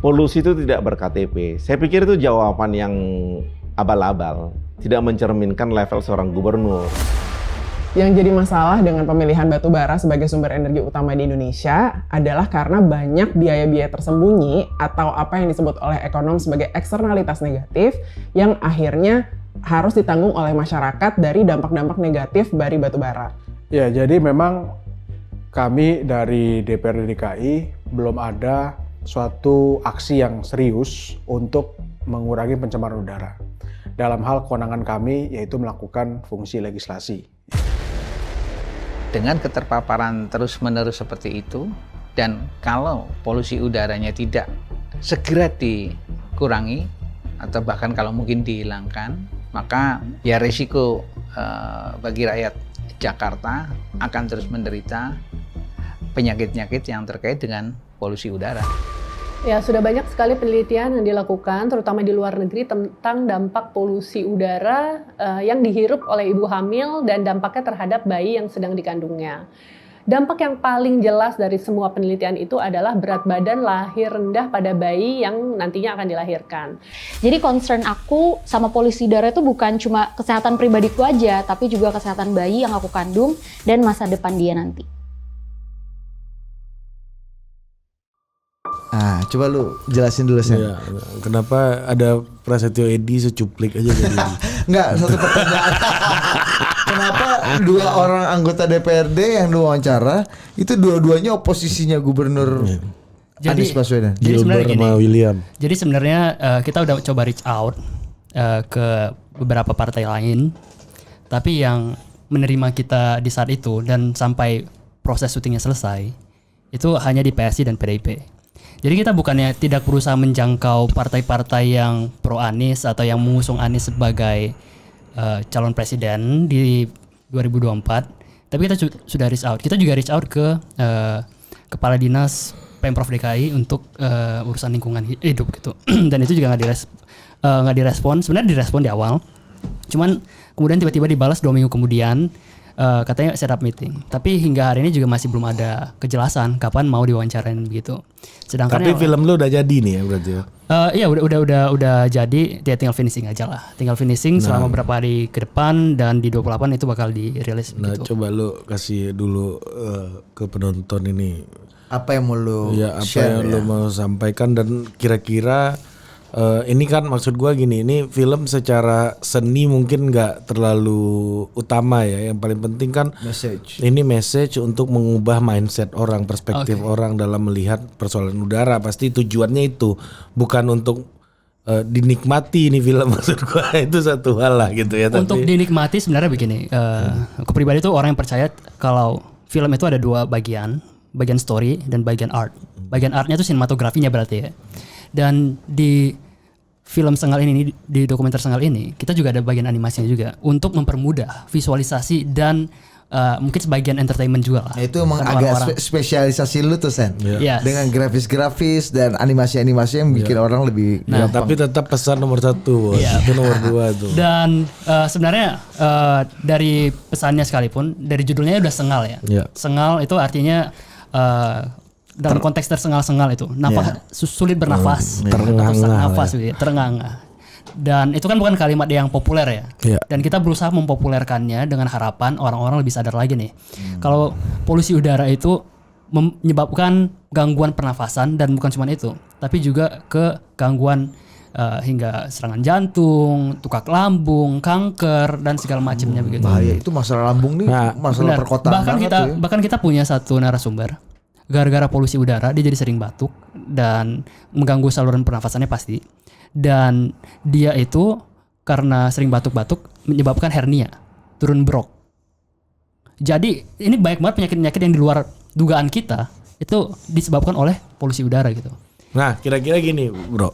polusi itu tidak ber-KTP, saya pikir itu jawaban yang abal-abal, tidak mencerminkan level seorang gubernur. Yang jadi masalah dengan pemilihan batu bara sebagai sumber energi utama di Indonesia adalah karena banyak biaya-biaya tersembunyi atau apa yang disebut oleh ekonom sebagai eksternalitas negatif yang akhirnya harus ditanggung oleh masyarakat dari dampak-dampak negatif dari batu bara. Ya, jadi memang kami dari DPRD DKI belum ada suatu aksi yang serius untuk mengurangi pencemaran udara. Dalam hal kewenangan kami yaitu melakukan fungsi legislasi. Dengan keterpaparan terus-menerus seperti itu, dan kalau polusi udaranya tidak segera dikurangi, atau bahkan kalau mungkin dihilangkan, maka ya risiko bagi rakyat Jakarta akan terus menderita penyakit-penyakit yang terkait dengan polusi udara. Ya, sudah banyak sekali penelitian yang dilakukan, terutama di luar negeri, tentang dampak polusi udara yang dihirup oleh ibu hamil dan dampaknya terhadap bayi yang sedang dikandungnya. Dampak yang paling jelas dari semua penelitian itu adalah berat badan lahir rendah pada bayi yang nantinya akan dilahirkan. Jadi concern aku sama polusi udara itu bukan cuma kesehatan pribadiku aja, tapi juga kesehatan bayi yang aku kandung dan masa depan dia nanti. Coba lu jelasin dulu Sen. Iya, kenapa ada Prasetyo Edi secuplik aja jadi. Enggak, satu pertanyaan. Kenapa dua orang anggota DPRD yang diwawancara itu dua-duanya oposisinya gubernur Anies Baswedan? Jadi sebenarnya Gilbert gini. sama William. Jadi sebenarnya kita udah coba reach out ke beberapa partai lain, tapi yang menerima kita di saat itu dan sampai proses syutingnya selesai itu hanya di PSI dan PDIP. Jadi kita bukannya tidak berusaha menjangkau partai-partai yang pro Anies atau yang mengusung Anies sebagai calon presiden di 2024, tapi kita sudah reach out. Kita juga reach out ke Kepala Dinas Pemprov DKI untuk urusan lingkungan hidup gitu. Dan itu juga nggak direspon. Sebenarnya direspon di awal, cuman kemudian tiba-tiba dibalas 2 minggu kemudian katanya set up meeting. Tapi hingga hari ini juga masih belum ada kejelasan kapan mau diwawancarain begitu. Sedangkan Tapi film lu udah jadi nih ya berarti ya? Iya udah jadi, dia tinggal finishing aja lah. Tinggal finishing selama beberapa hari ke depan dan di 28 itu bakal dirilis Nah, gitu. coba lu kasih dulu ke penonton ini. Apa yang mau lu Apa share yang lu mau sampaikan dan kira-kira ini kan maksud gua gini, ini film secara seni mungkin nggak terlalu utama ya. Yang paling penting kan message. ini message untuk mengubah mindset orang, perspektif orang dalam melihat persoalan udara. Pasti tujuannya itu bukan untuk dinikmati ini film, maksud gua itu satu hal lah gitu ya. Untuk dinikmati sebenarnya begini, aku pribadi tuh orang yang percaya kalau film itu ada dua bagian story dan bagian art. Bagian artnya itu sinematografinya berarti ya. Dan di film Sengal ini, di dokumenter Sengal ini, kita juga ada bagian animasinya juga untuk mempermudah visualisasi dan mungkin sebagian entertainment juga lah. Itu emang agak spesialisasi lu tuh Sen. Yes. Dengan grafis-grafis dan animasi-animasi yang bikin orang lebih gampang. Tapi tetap pesan nomor 1, itu nomor 2 tuh. Dan sebenarnya dari pesannya sekalipun, dari judulnya udah Sengal ya. Sengal itu artinya dalam konteks tersengal-sengal itu sulit bernafas atau sesak nafas gitu ya, terengah-engah. Dan itu kan bukan kalimat yang populer ya. Dan kita berusaha mempopulerkannya dengan harapan orang-orang lebih sadar lagi nih. Kalau polusi udara itu menyebabkan gangguan pernafasan, dan bukan cuma itu, tapi juga ke gangguan hingga serangan jantung, tukak lambung, kanker dan segala macamnya begitu. Bahaya itu masalah lambung nih, masalah perkotaan bahkan kita punya satu narasumber, gara-gara polusi udara dia jadi sering batuk dan mengganggu saluran pernafasannya pasti. Dan dia itu karena sering batuk-batuk menyebabkan hernia, turun brok. Jadi ini banyak banget penyakit-penyakit yang di luar dugaan kita itu disebabkan oleh polusi udara gitu. Nah, kira-kira gini, bro.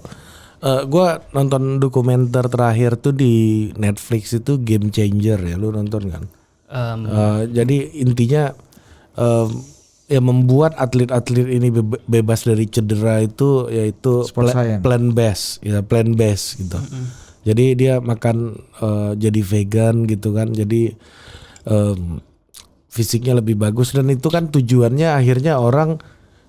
Gua nonton dokumenter terakhir tuh di Netflix itu Game Changer ya, lu nonton kan? Jadi intinya ya membuat atlet-atlet ini bebas dari cedera itu yaitu plant based gitu. Jadi dia makan jadi vegan gitu kan. Jadi fisiknya lebih bagus, dan itu kan tujuannya akhirnya orang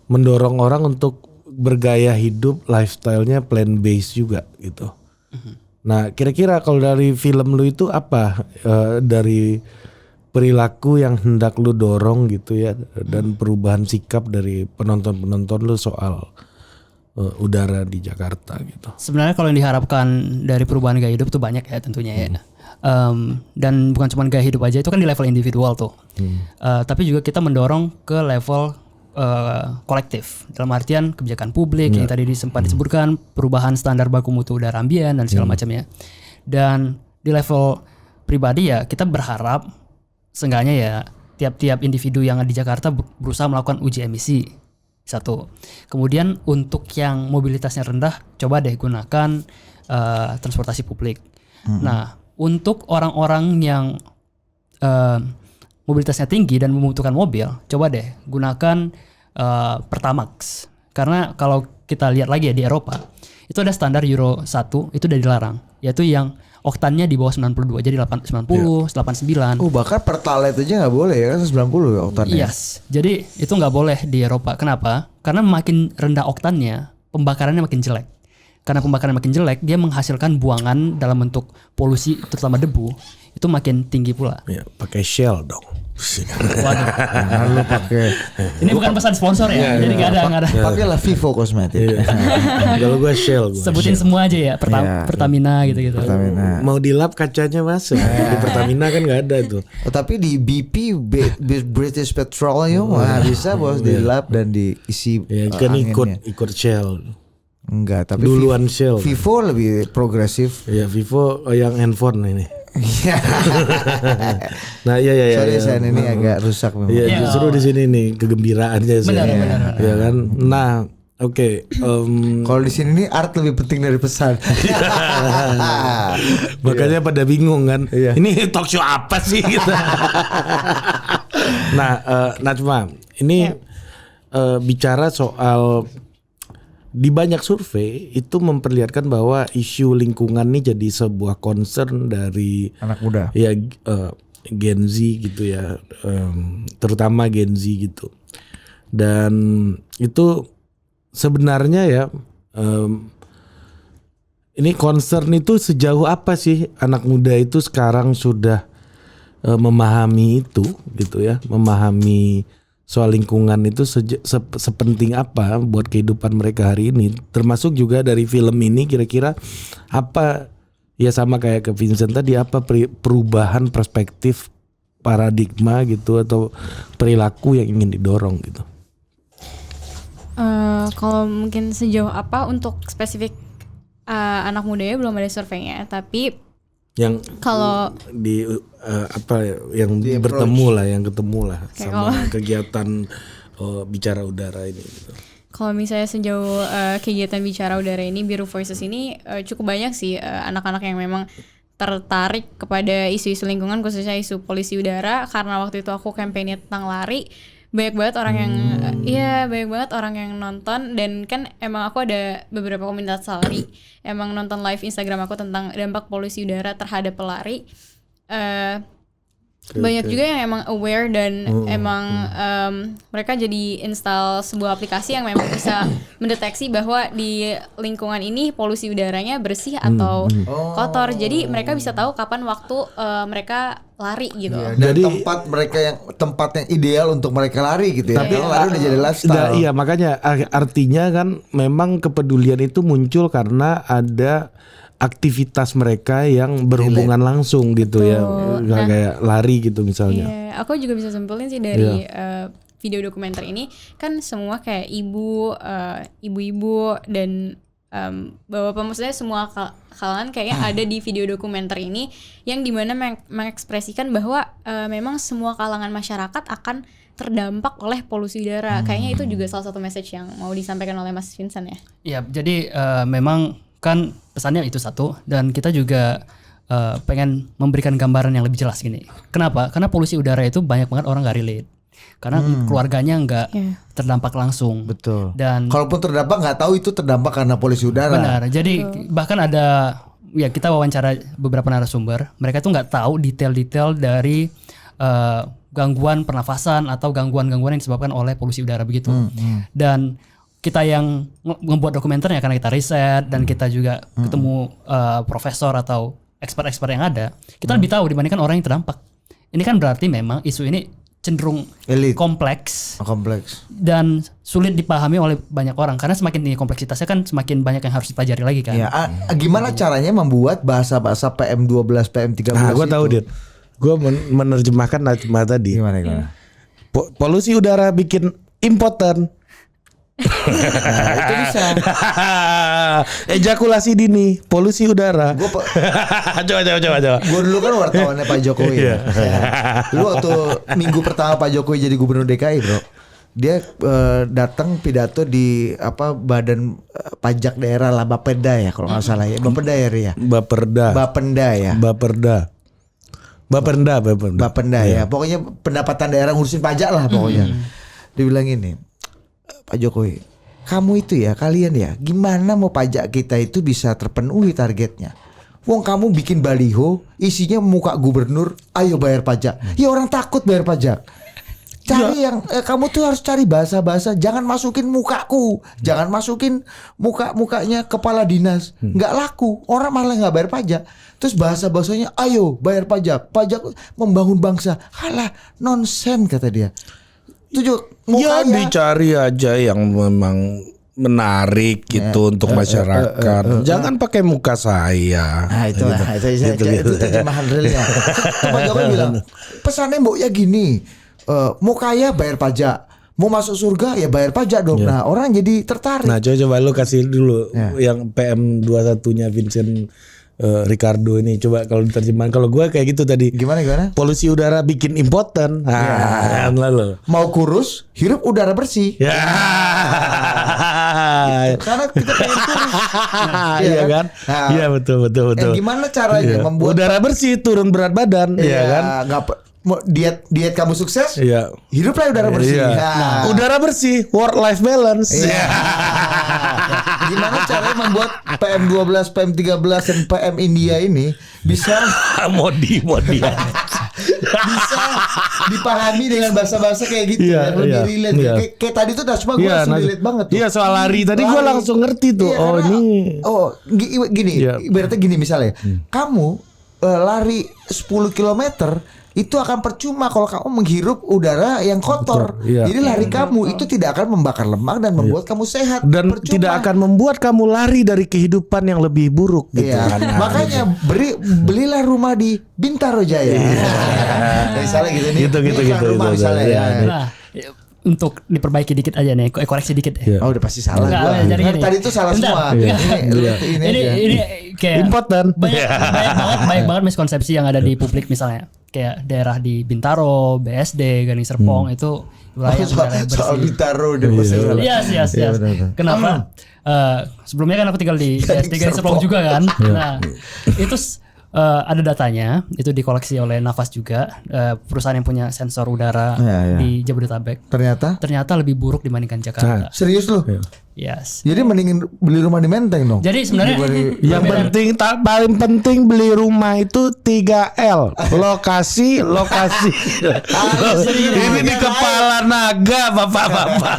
mendorong orang untuk bergaya hidup, lifestyle-nya plant based juga gitu. Nah, kira-kira kalau dari film lu itu apa dari perilaku yang hendak lu dorong gitu ya, dan perubahan sikap dari penonton-penonton lu soal udara di Jakarta gitu? Sebenarnya kalau yang diharapkan dari perubahan gaya hidup tuh banyak ya tentunya ya. Dan bukan cuma gaya hidup aja, itu kan di level individual tuh. Tapi juga kita mendorong ke level kolektif, dalam artian kebijakan publik yang tadi sempat disebutkan, perubahan standar baku mutu udara ambien dan segala macamnya. Dan di level pribadi ya kita berharap seenggaknya ya tiap-tiap individu yang di Jakarta berusaha melakukan uji emisi. Satu. Kemudian untuk yang mobilitasnya rendah, coba deh gunakan transportasi publik. Nah, untuk orang-orang yang mobilitasnya tinggi dan membutuhkan mobil, coba deh gunakan Pertamax. Karena kalau kita lihat lagi ya di Eropa, itu ada standar Euro 1 itu udah dilarang, yaitu yang oktannya di bawah 92, jadi 90, 89. Bahkan Pertalite aja nggak boleh ya kan, 90 ya oktannya. Yes, jadi itu nggak boleh di Eropa. Kenapa? Karena makin rendah oktannya, pembakarannya makin jelek. Karena pembakaran makin jelek, dia menghasilkan buangan dalam bentuk polusi, terutama debu, itu makin tinggi pula. Ya, pakai Shell dong. Waduh. Lu pakai. Ini bukan pesan sponsor ya, jadi nggak ada. Pakailah Vivo Kosmetik. Kalau gue Shell. Sebutin semua aja ya, Pertamina gitu-gitu. Pertamina. Mau dilap kacanya masuk. Di Pertamina kan nggak ada tuh. Tapi di BP British Petroleum bisa bos dilap dan diisi. Ya kan ikut Shell. Enggak, tapi duluan Shell. Vivo lebih progresif. Ya Vivo yang handphone ini. Nah ya. Sorry saya ini agak rusak memang. Ya, justru di sini nih kegembiraannya saya. Benar. Ya kan. Nah, oke. Kalau di sini nih art lebih penting dari pesan. Makanya pada bingung kan. Ini talk show apa sih gitu. Nah, Najma, ini bicara soal di banyak survei itu memperlihatkan bahwa isu lingkungan ini jadi sebuah concern dari anak muda. Ya Gen Z gitu ya, terutama Gen Z gitu. Dan itu sebenarnya ya, ini concern itu sejauh apa sih anak muda itu sekarang sudah memahami itu gitu ya, memahami soal lingkungan itu sepenting apa buat kehidupan mereka hari ini. Termasuk juga dari film ini kira-kira apa ya, sama kayak ke Vincent tadi, apa perubahan perspektif paradigma gitu atau perilaku yang ingin didorong gitu. Kalau mungkin sejauh apa untuk spesifik anak muda ya belum ada surveinya, tapi yang kalau di yang bertemu lah, yang ketemu lah sama kegiatan bicara udara ini gitu. Kalau misalnya sejauh kegiatan bicara udara ini, Biru Voices ini cukup banyak sih anak-anak yang memang tertarik kepada isu-isu lingkungan, khususnya isu polusi udara. Karena waktu itu aku kampanye tentang lari, banyak banget orang yang banyak banget orang yang nonton. Dan kan emang aku ada beberapa komunitas lari emang nonton live Instagram aku tentang dampak polusi udara terhadap pelari. Banyak juga yang emang aware dan emang mereka jadi install sebuah aplikasi yang memang bisa mendeteksi bahwa di lingkungan ini polusi udaranya bersih atau kotor. Jadi mereka bisa tahu kapan waktu mereka lari gitu. Dan jadi tempat yang ideal untuk mereka lari gitu ya. Tapi lari udah jadi lifestyle. Iya, makanya artinya kan memang kepedulian itu muncul karena ada aktivitas mereka yang berhubungan langsung gitu. Betul. Ya, kayak lari gitu misalnya. Iya, aku juga bisa simpulin sih dari video dokumenter ini, kan semua kayak ibu-ibu dan bapak-bapak, maksudnya semua kalangan kayaknya ada di video dokumenter ini, yang dimana mengekspresikan bahwa memang semua kalangan masyarakat akan terdampak oleh polusi udara. Kayaknya itu juga salah satu message yang mau disampaikan oleh Mas Vincent ya. Iya, jadi memang kan pesannya itu satu, dan kita juga pengen memberikan gambaran yang lebih jelas gini. Kenapa? Karena polusi udara itu banyak banget orang nggak relate, karena keluarganya nggak terdampak langsung. Betul. Dan kalaupun terdampak nggak tahu itu terdampak karena polusi udara. Benar. Jadi bahkan ada kita wawancara beberapa narasumber, mereka tuh nggak tahu detail-detail dari gangguan pernafasan atau gangguan-gangguan yang disebabkan oleh polusi udara begitu. Dan kita yang membuat dokumenternya karena kita riset dan kita juga ketemu profesor atau expert-expert yang ada, kita lebih tahu dibandingkan orang yang terdampak. Ini kan berarti memang isu ini cenderung kompleks dan sulit dipahami oleh banyak orang, karena semakin tinggi kompleksitasnya kan semakin banyak yang harus dipelajari lagi kan. Ya, gimana caranya membuat bahasa-bahasa PM12, PM13 Nah, gue tahu Dit. Gue menerjemahkan Najma tadi. Gimana? Polusi udara bikin impoten. Nah, itu bisa. Ejakulasi dini, polusi udara. Coba. Gue dulu kan wartawannya Pak Jokowi. Ya. Dulu waktu minggu pertama Pak Jokowi jadi gubernur DKI, bro, dia datang pidato di badan pajak daerah lah, Bapeda ya kalau nggak salah ya, Bapeda ya. Bapenda ya. Pokoknya pendapatan daerah ngurusin pajak lah pokoknya. Dia bilang ini, Pak Jokowi, kamu itu ya, kalian ya, gimana mau pajak kita itu bisa terpenuhi targetnya? Wong kamu bikin baliho isinya muka gubernur, ayo bayar pajak. Ya orang takut bayar pajak. Cari yang kamu tuh harus cari bahasa-bahasa, jangan masukin mukaku, jangan masukin mukanya kepala dinas, nggak laku, orang malah nggak bayar pajak. Terus bahasa-bahasanya, ayo bayar pajak, pajak membangun bangsa. Halah, nonsen kata dia. Ya dicari aja yang memang menarik gitu untuk masyarakat. Jangan pakai muka saya. Nah itulah, itu terjemahan realnya. Pak Jokowi bilang, pesannya mboknya gini, mau kaya bayar pajak, mau masuk surga ya bayar pajak dong. Nah orang jadi tertarik. Nah coba lu kasih dulu yang PM21-nya Vincent Ricardo ini, coba kalau diterjemahkan. Kalau gue kayak gitu tadi. Gimana? Polusi udara bikin impoten. Lalu mau kurus, hirup udara bersih. Ya. Karena kita pengen kurus. Iya kan? Iya betul. Gimana caranya membuat udara bersih, turun berat badan, ya kan? Diet kamu sukses, hiduplah udara bersih. Udara bersih, work life balance. Gimana caranya membuat PM12, PM13 dan PM India ini bisa modi bisa dipahami dengan bahasa-bahasa kayak gitu Iya, yang lebih iya, relate. iya. Kayak tadi tuh Najma gue langsung relate banget tuh. Iya, soal lari tadi gue Lari. langsung ngerti tuh. Iya, Oh karena- ini. Oh gini, Iya. ibaratnya gini misalnya, kamu lari 10 km itu akan percuma kalau kamu menghirup udara yang kotor. Betul, iya. Jadi lari kamu itu tidak akan membakar lemak dan membuat kamu sehat. Dan Percuma. tidak akan membuat kamu lari dari kehidupan yang lebih buruk gitu Iya. kan. Nah, Makanya belilah rumah di Bintaro Jaya. Misalnya gitu nih. Gitu, Ini gitu, iklan gitu, rumah gitu, misalnya iya, ya. iya. Nah, untuk diperbaiki dikit aja nih, koreksi dikit ya. Iya. Oh udah pasti salah Enggak, gua. jadi Kan gini. tadi itu salah Bentar. semua. Iya. Ini aja. Ini kayak Impoten. banyak banget miskonsepsi yang ada di publik, misalnya kayak daerah di Bintaro, BSD, Gading Serpong itu wilayah yang udara yang Soal bersih. Bintaro udah pasti salah. Yes. Iya, benar. Kenapa? Sebelumnya kan aku tinggal di BSD Gading Serpong juga kan. Nah, itu ada datanya, itu dikoleksi oleh Nafas juga, perusahaan yang punya sensor udara Iya. di Jabodetabek. Ternyata lebih buruk dibandingkan Jakarta. serius lu? Yes. Jadi mendingin beli rumah di Menteng dong. Jadi sebenarnya Yang penting paling penting beli rumah itu 3L. Lokasi. Ini di kepala naga Bapak-bapak.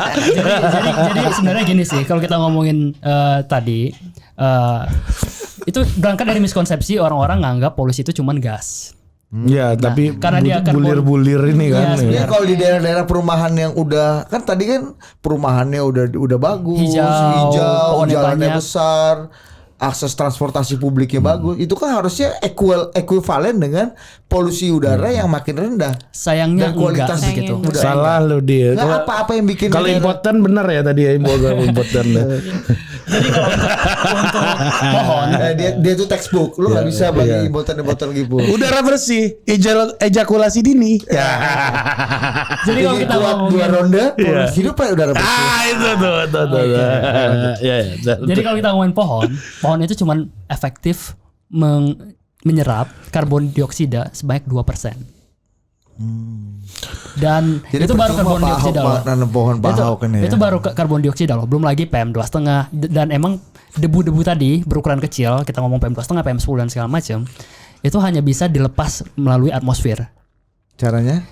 jadi sebenarnya gini sih, kalau kita ngomongin tadi itu berangkat dari miskonsepsi orang-orang nganggap polusi itu cuman gas. Ya, tapi karena dia karbon- bulir-bulir ini kan. Iya, Jadi sebenarnya. kalau di daerah-daerah perumahan yang udah kan tadi kan perumahannya udah bagus, Hijau, pohonnya jalannya banyak. besar, akses transportasi publiknya bagus, itu kan harusnya ekuivalen dengan polusi udara yang makin rendah. Sayangnya Dan kualitas enggak begitu. udara. Salah lo dia. Nggak apa-apa yang bikin Kalau daerah- impoten benar ya tadi ya impoten. Jadi kalau untuk pohon, dia tuh textbook, lu nggak Iya, bisa iya. bagi impoten gitu. Udara bersih, ejakulasi dini. Ya. jadi kalau kita kuat ngomongin 2 ronde, Iya. hidup aja udara bersih. Itu tuh. Ya. Jadi kalau kita ngomongin pohon itu cuman efektif menyerap karbon dioksida sebanyak 2%. Dan Jadi itu baru percuma karbon Pak dioksida Ahok loh. nanam pohon Pak Ahok ini ya. Itu baru karbon dioksida loh, belum lagi PM2,5 dan emang debu-debu tadi berukuran kecil, kita ngomong PM2,5, PM10 dan segala macam, itu hanya bisa dilepas melalui atmosfer.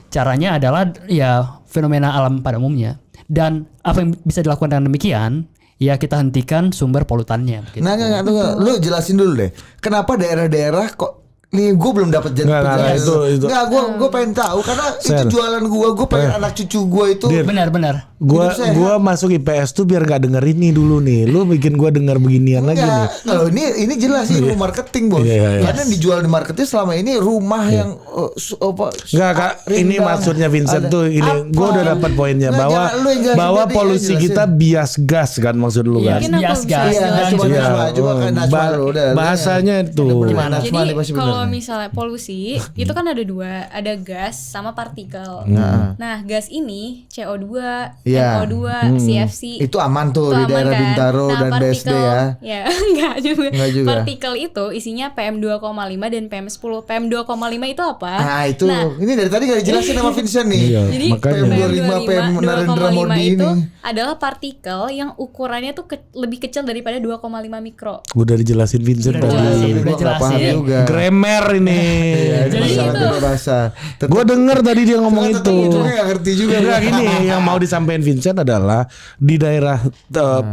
Caranya adalah ya fenomena alam pada umumnya. Dan apa yang bisa dilakukan dengan demikian? Ya kita hentikan sumber polutannya. Gitu. Nah, enggak, lu jelasin dulu deh. Kenapa daerah-daerah kok nih gue belum dapat Nggak, itu. Nggak, gue pengen tahu karena Ser. itu jualan gue pengen anak cucu gue itu. Benar. Gua masuk IPS tuh biar nggak denger ini dulu nih. Lu bikin gua denger beginian lagi nih. Enggak, kalau ini jelas sih ilmu marketing bos. Iya. Karena yang dijual di marketing selama ini rumah yang Enggak Kak, ini rindang. maksudnya Vincent Ada. tuh ini Apa? gua udah dapat poinnya Nggak, bahwa jangan lu yang jelasin, bahwa jadi yang polusi jelasin. kita bias gas kan maksud lu kan. Mungkin aku Bias bisa gas. Iya, jelasin. coba Iya. coba kan Najma lu, udah, lu Bahasanya itu. Gimana? Najma Jadi nih pasti bener kalau nih. misalnya polusi itu kan ada dua, ada gas sama partikel. Nah, gas ini CO2, Iya. NO2, CFC. Itu aman tuh Itu di aman daerah kan? Bintaro Nah, dan BSD ya. Ya, enggak juga. Enggak juga. Partikel itu isinya PM2,5 dan PM10. PM2,5 itu apa? Nah itu, ini dari tadi gak dijelasin sama Vincent nih. Iya, Jadi makanya. PM25, PM Narendra Modi itu ini. adalah partikel yang ukurannya tuh lebih kecil daripada 2,5 mikro. Udah dijelasin Vincent Udah tadi. dijelasin. Gue nggak paham jelasin. juga. Grammar ini. Iya, ini Jadi masalah itu. beda bahasa. Gua denger tadi dia ngomong Tetep itu. ujungnya nggak ngerti juga. Enggak gini, yang mau disampaikan Vincent adalah di daerah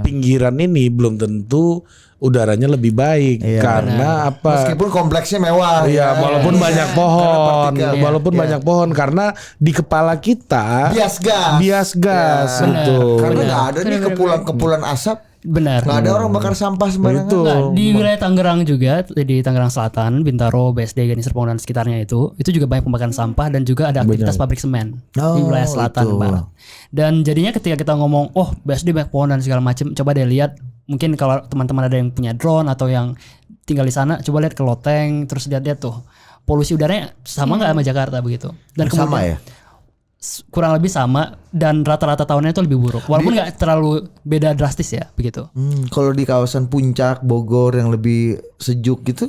pinggiran ini belum tentu udaranya lebih baik Iya, karena apa? Meskipun kompleksnya mewah. Iya, ya. walaupun Iya. banyak Karena pohon, partikel. walaupun Iya. banyak pohon karena di kepala kita bias gas. bias gas Ya. itu. Karena nggak ada nih kepulan asap. Benar. Nggak ada orang bakar sampah sembarangan. Itu. Nah, di wilayah Tangerang juga, di Tangerang Selatan, Bintaro, BSD, Gading Serpong dan sekitarnya itu juga banyak pembakaran sampah dan juga ada aktivitas pabrik semen di wilayah selatan itu. barat. Dan jadinya ketika kita ngomong, oh BSD banyak pohon dan segala macam, coba deh lihat, mungkin kalau teman-teman ada yang punya drone atau yang tinggal di sana, coba lihat ke loteng, terus lihat tuh polusi udaranya sama nggak sama Jakarta begitu. Dan Sama kemudian ya. kurang lebih sama dan rata-rata tahunnya itu lebih buruk. Walaupun nggak terlalu beda drastis ya begitu. Kalau di kawasan Puncak, Bogor yang lebih sejuk gitu.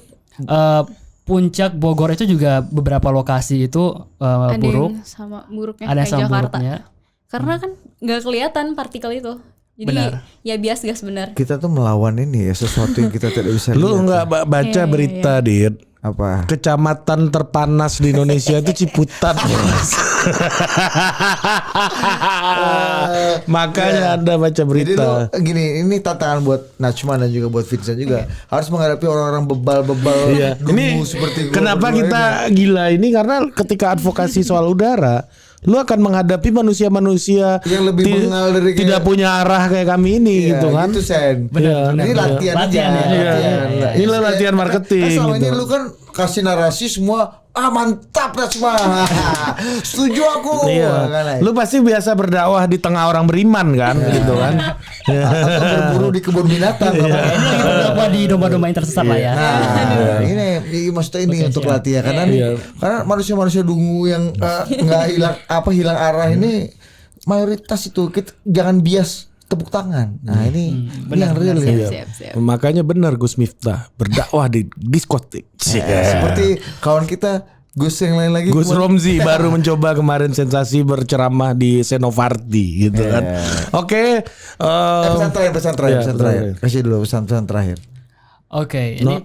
Puncak Bogor itu juga beberapa lokasi itu Ada buruk. yang sama buruknya Ada yang kayak sama Jakarta. buruknya. Karena kan nggak kelihatan partikel itu. Jadi Benar. ya bias gas benar. Kita tuh melawan ini ya sesuatu yang kita tidak bisa Lu lihat. nggak baca Iya, berita, Dit? Apa? Kecamatan terpanas di Indonesia itu Ciputat. Makanya Anda baca Jadi berita. lu gini, ini tantangan buat Najma dan juga buat Vincent juga harus menghadapi orang-orang bebal-bebal gemuk seperti gua Kenapa berdua kita gila ini? Karena ketika advokasi soal udara, lu akan menghadapi manusia-manusia yang lebih bengal dari tidak punya arah kayak kami ini gitu kan. Gitu Sen. Benar, Ini benar. latihan aja. Latihan ya. Latihan. Ini latihan marketing Kan selama ini gitu. lu kan kasih narasi semua mantap Najma. Setuju aku. Iya. Lu pasti biasa berdakwah di tengah orang beriman kan gitu kan. Atau berburu di kebun binatang. Ini lagi berdakwah di domba-domba yang tersesat lah ya. Nah, ini maksudnya ini untuk latihan karena karena manusia-manusia dungu yang nggak hilang arah ini mayoritas itu kita jangan bias tepuk tangan. Nah ini yang real ya. Siap. Makanya benar Gus Miftah berdakwah di diskotik. Seperti kawan kita Gus yang lain lagi. Gus Romzi baru mencoba kemarin sensasi berceramah di Senoparty gitu kan. Oke. Pesan terakhir. Kasih dulu pesan terakhir. Oke, ini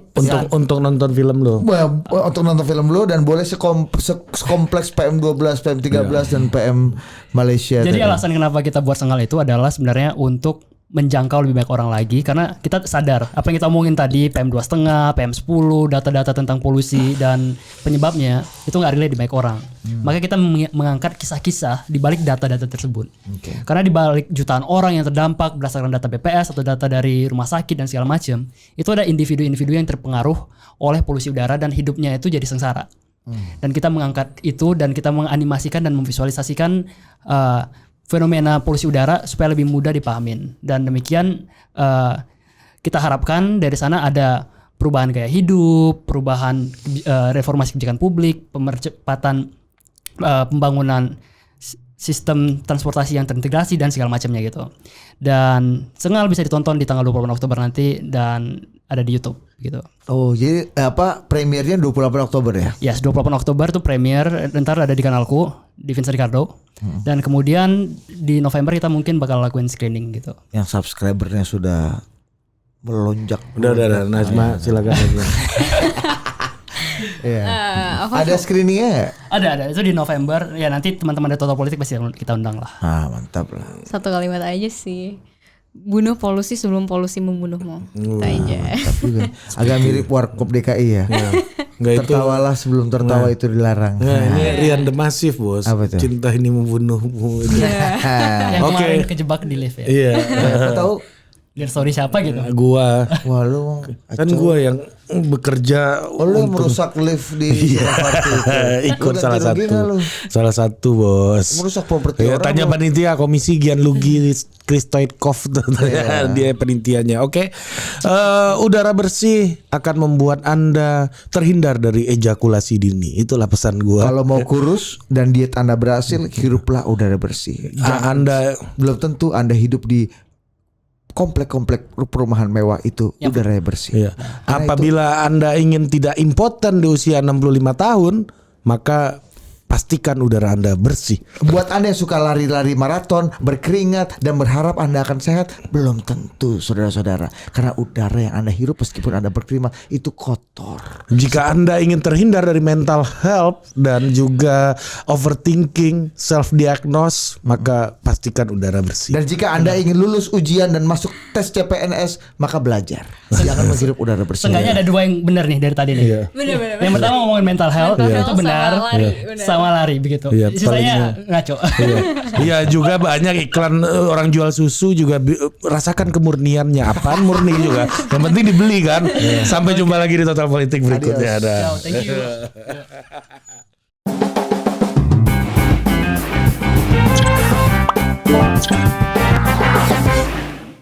untuk nonton film lo. Untuk nonton film lo dan boleh sekompleks PM12, PM13 dan PM Malaysia. Jadi alasan kenapa kita buat Sengal itu adalah sebenarnya untuk menjangkau lebih banyak orang lagi karena kita sadar apa yang kita omongin tadi PM2,5, PM10, data-data tentang polusi dan penyebabnya itu nggak relate di banyak orang. Maka kita mengangkat kisah-kisah di balik data-data tersebut. Karena di balik jutaan orang yang terdampak berdasarkan data BPS atau data dari rumah sakit dan segala macam, itu ada individu-individu yang terpengaruh oleh polusi udara dan hidupnya itu jadi sengsara. Dan kita mengangkat itu dan kita menganimasikan dan memvisualisasikan fenomena polusi udara supaya lebih mudah dipahamin. Dan demikian kita harapkan dari sana ada perubahan gaya hidup, perubahan reformasi kebijakan publik, percepatan pembangunan sistem transportasi yang terintegrasi dan segala macamnya gitu. Dan Sengal bisa ditonton di tanggal 28 Oktober nanti dan ada di YouTube gitu. Oh, jadi premiernya 28 Oktober ya? Yes, 28 Oktober tuh premier, ntar ada di kanalku di Vincent Ricardo. Dan kemudian di November kita mungkin bakal lakuin screening gitu. Yang subscribernya sudah melonjak. Udah Najma silakan aja. Ada screeningnya? Ada itu di November ya, nanti teman-teman dari Total Politik pasti kita undang lah. Mantap lah. Satu kalimat aja sih. Bunuh polusi sebelum polusi membunuhmu. Itu aja. Agak mirip Warkop DKI ya. Tertawalah sebelum tertawa itu dilarang. Ini Rian The Massive bos. Apa itu? Cinta ini membunuhmu. Yang kemarin kejebak di lift ya. Iya. Tahu? Lihat story siapa gitu? Gua. Wah lu kan gua yang bekerja. Lu merusak lift di ikut salah satu bos. Merusak properti orang. Tanya panitia Komisi Gianluigi Kristoikov dia penitiannya. Oke. Udara bersih akan membuat Anda terhindar dari ejakulasi dini. Itulah pesan gua. Kalau mau kurus dan diet Anda berhasil, hiruplah udara bersih. Anda belum tentu Anda hidup di komplek-komplek perumahan mewah itu udaranya bersih. Iya. Apabila Anda ingin tidak impoten di usia 65 tahun, maka pastikan udara Anda bersih. Buat Anda yang suka lari-lari maraton, berkeringat dan berharap Anda akan sehat, belum tentu saudara-saudara. Karena udara yang Anda hirup meskipun Anda berkeringat itu kotor. Jika Anda ingin terhindar dari mental health dan juga overthinking, self-diagnose, maka pastikan udara bersih. Dan jika Anda ingin lulus ujian dan masuk tes CPNS, maka belajar. Jangan menghirup udara bersih. Seenggaknya ada dua yang benar nih dari tadi nih. Benar. Yang pertama ngomongin mental health, itu benar. Sama lari begitu. Iya, sisanya ngaco. Iya juga banyak iklan orang jual susu juga rasakan kemurniannya. Apaan murni juga. Yang penting dibeli kan. Sampai jumpa lagi di Total Politik berikutnya. Thank you.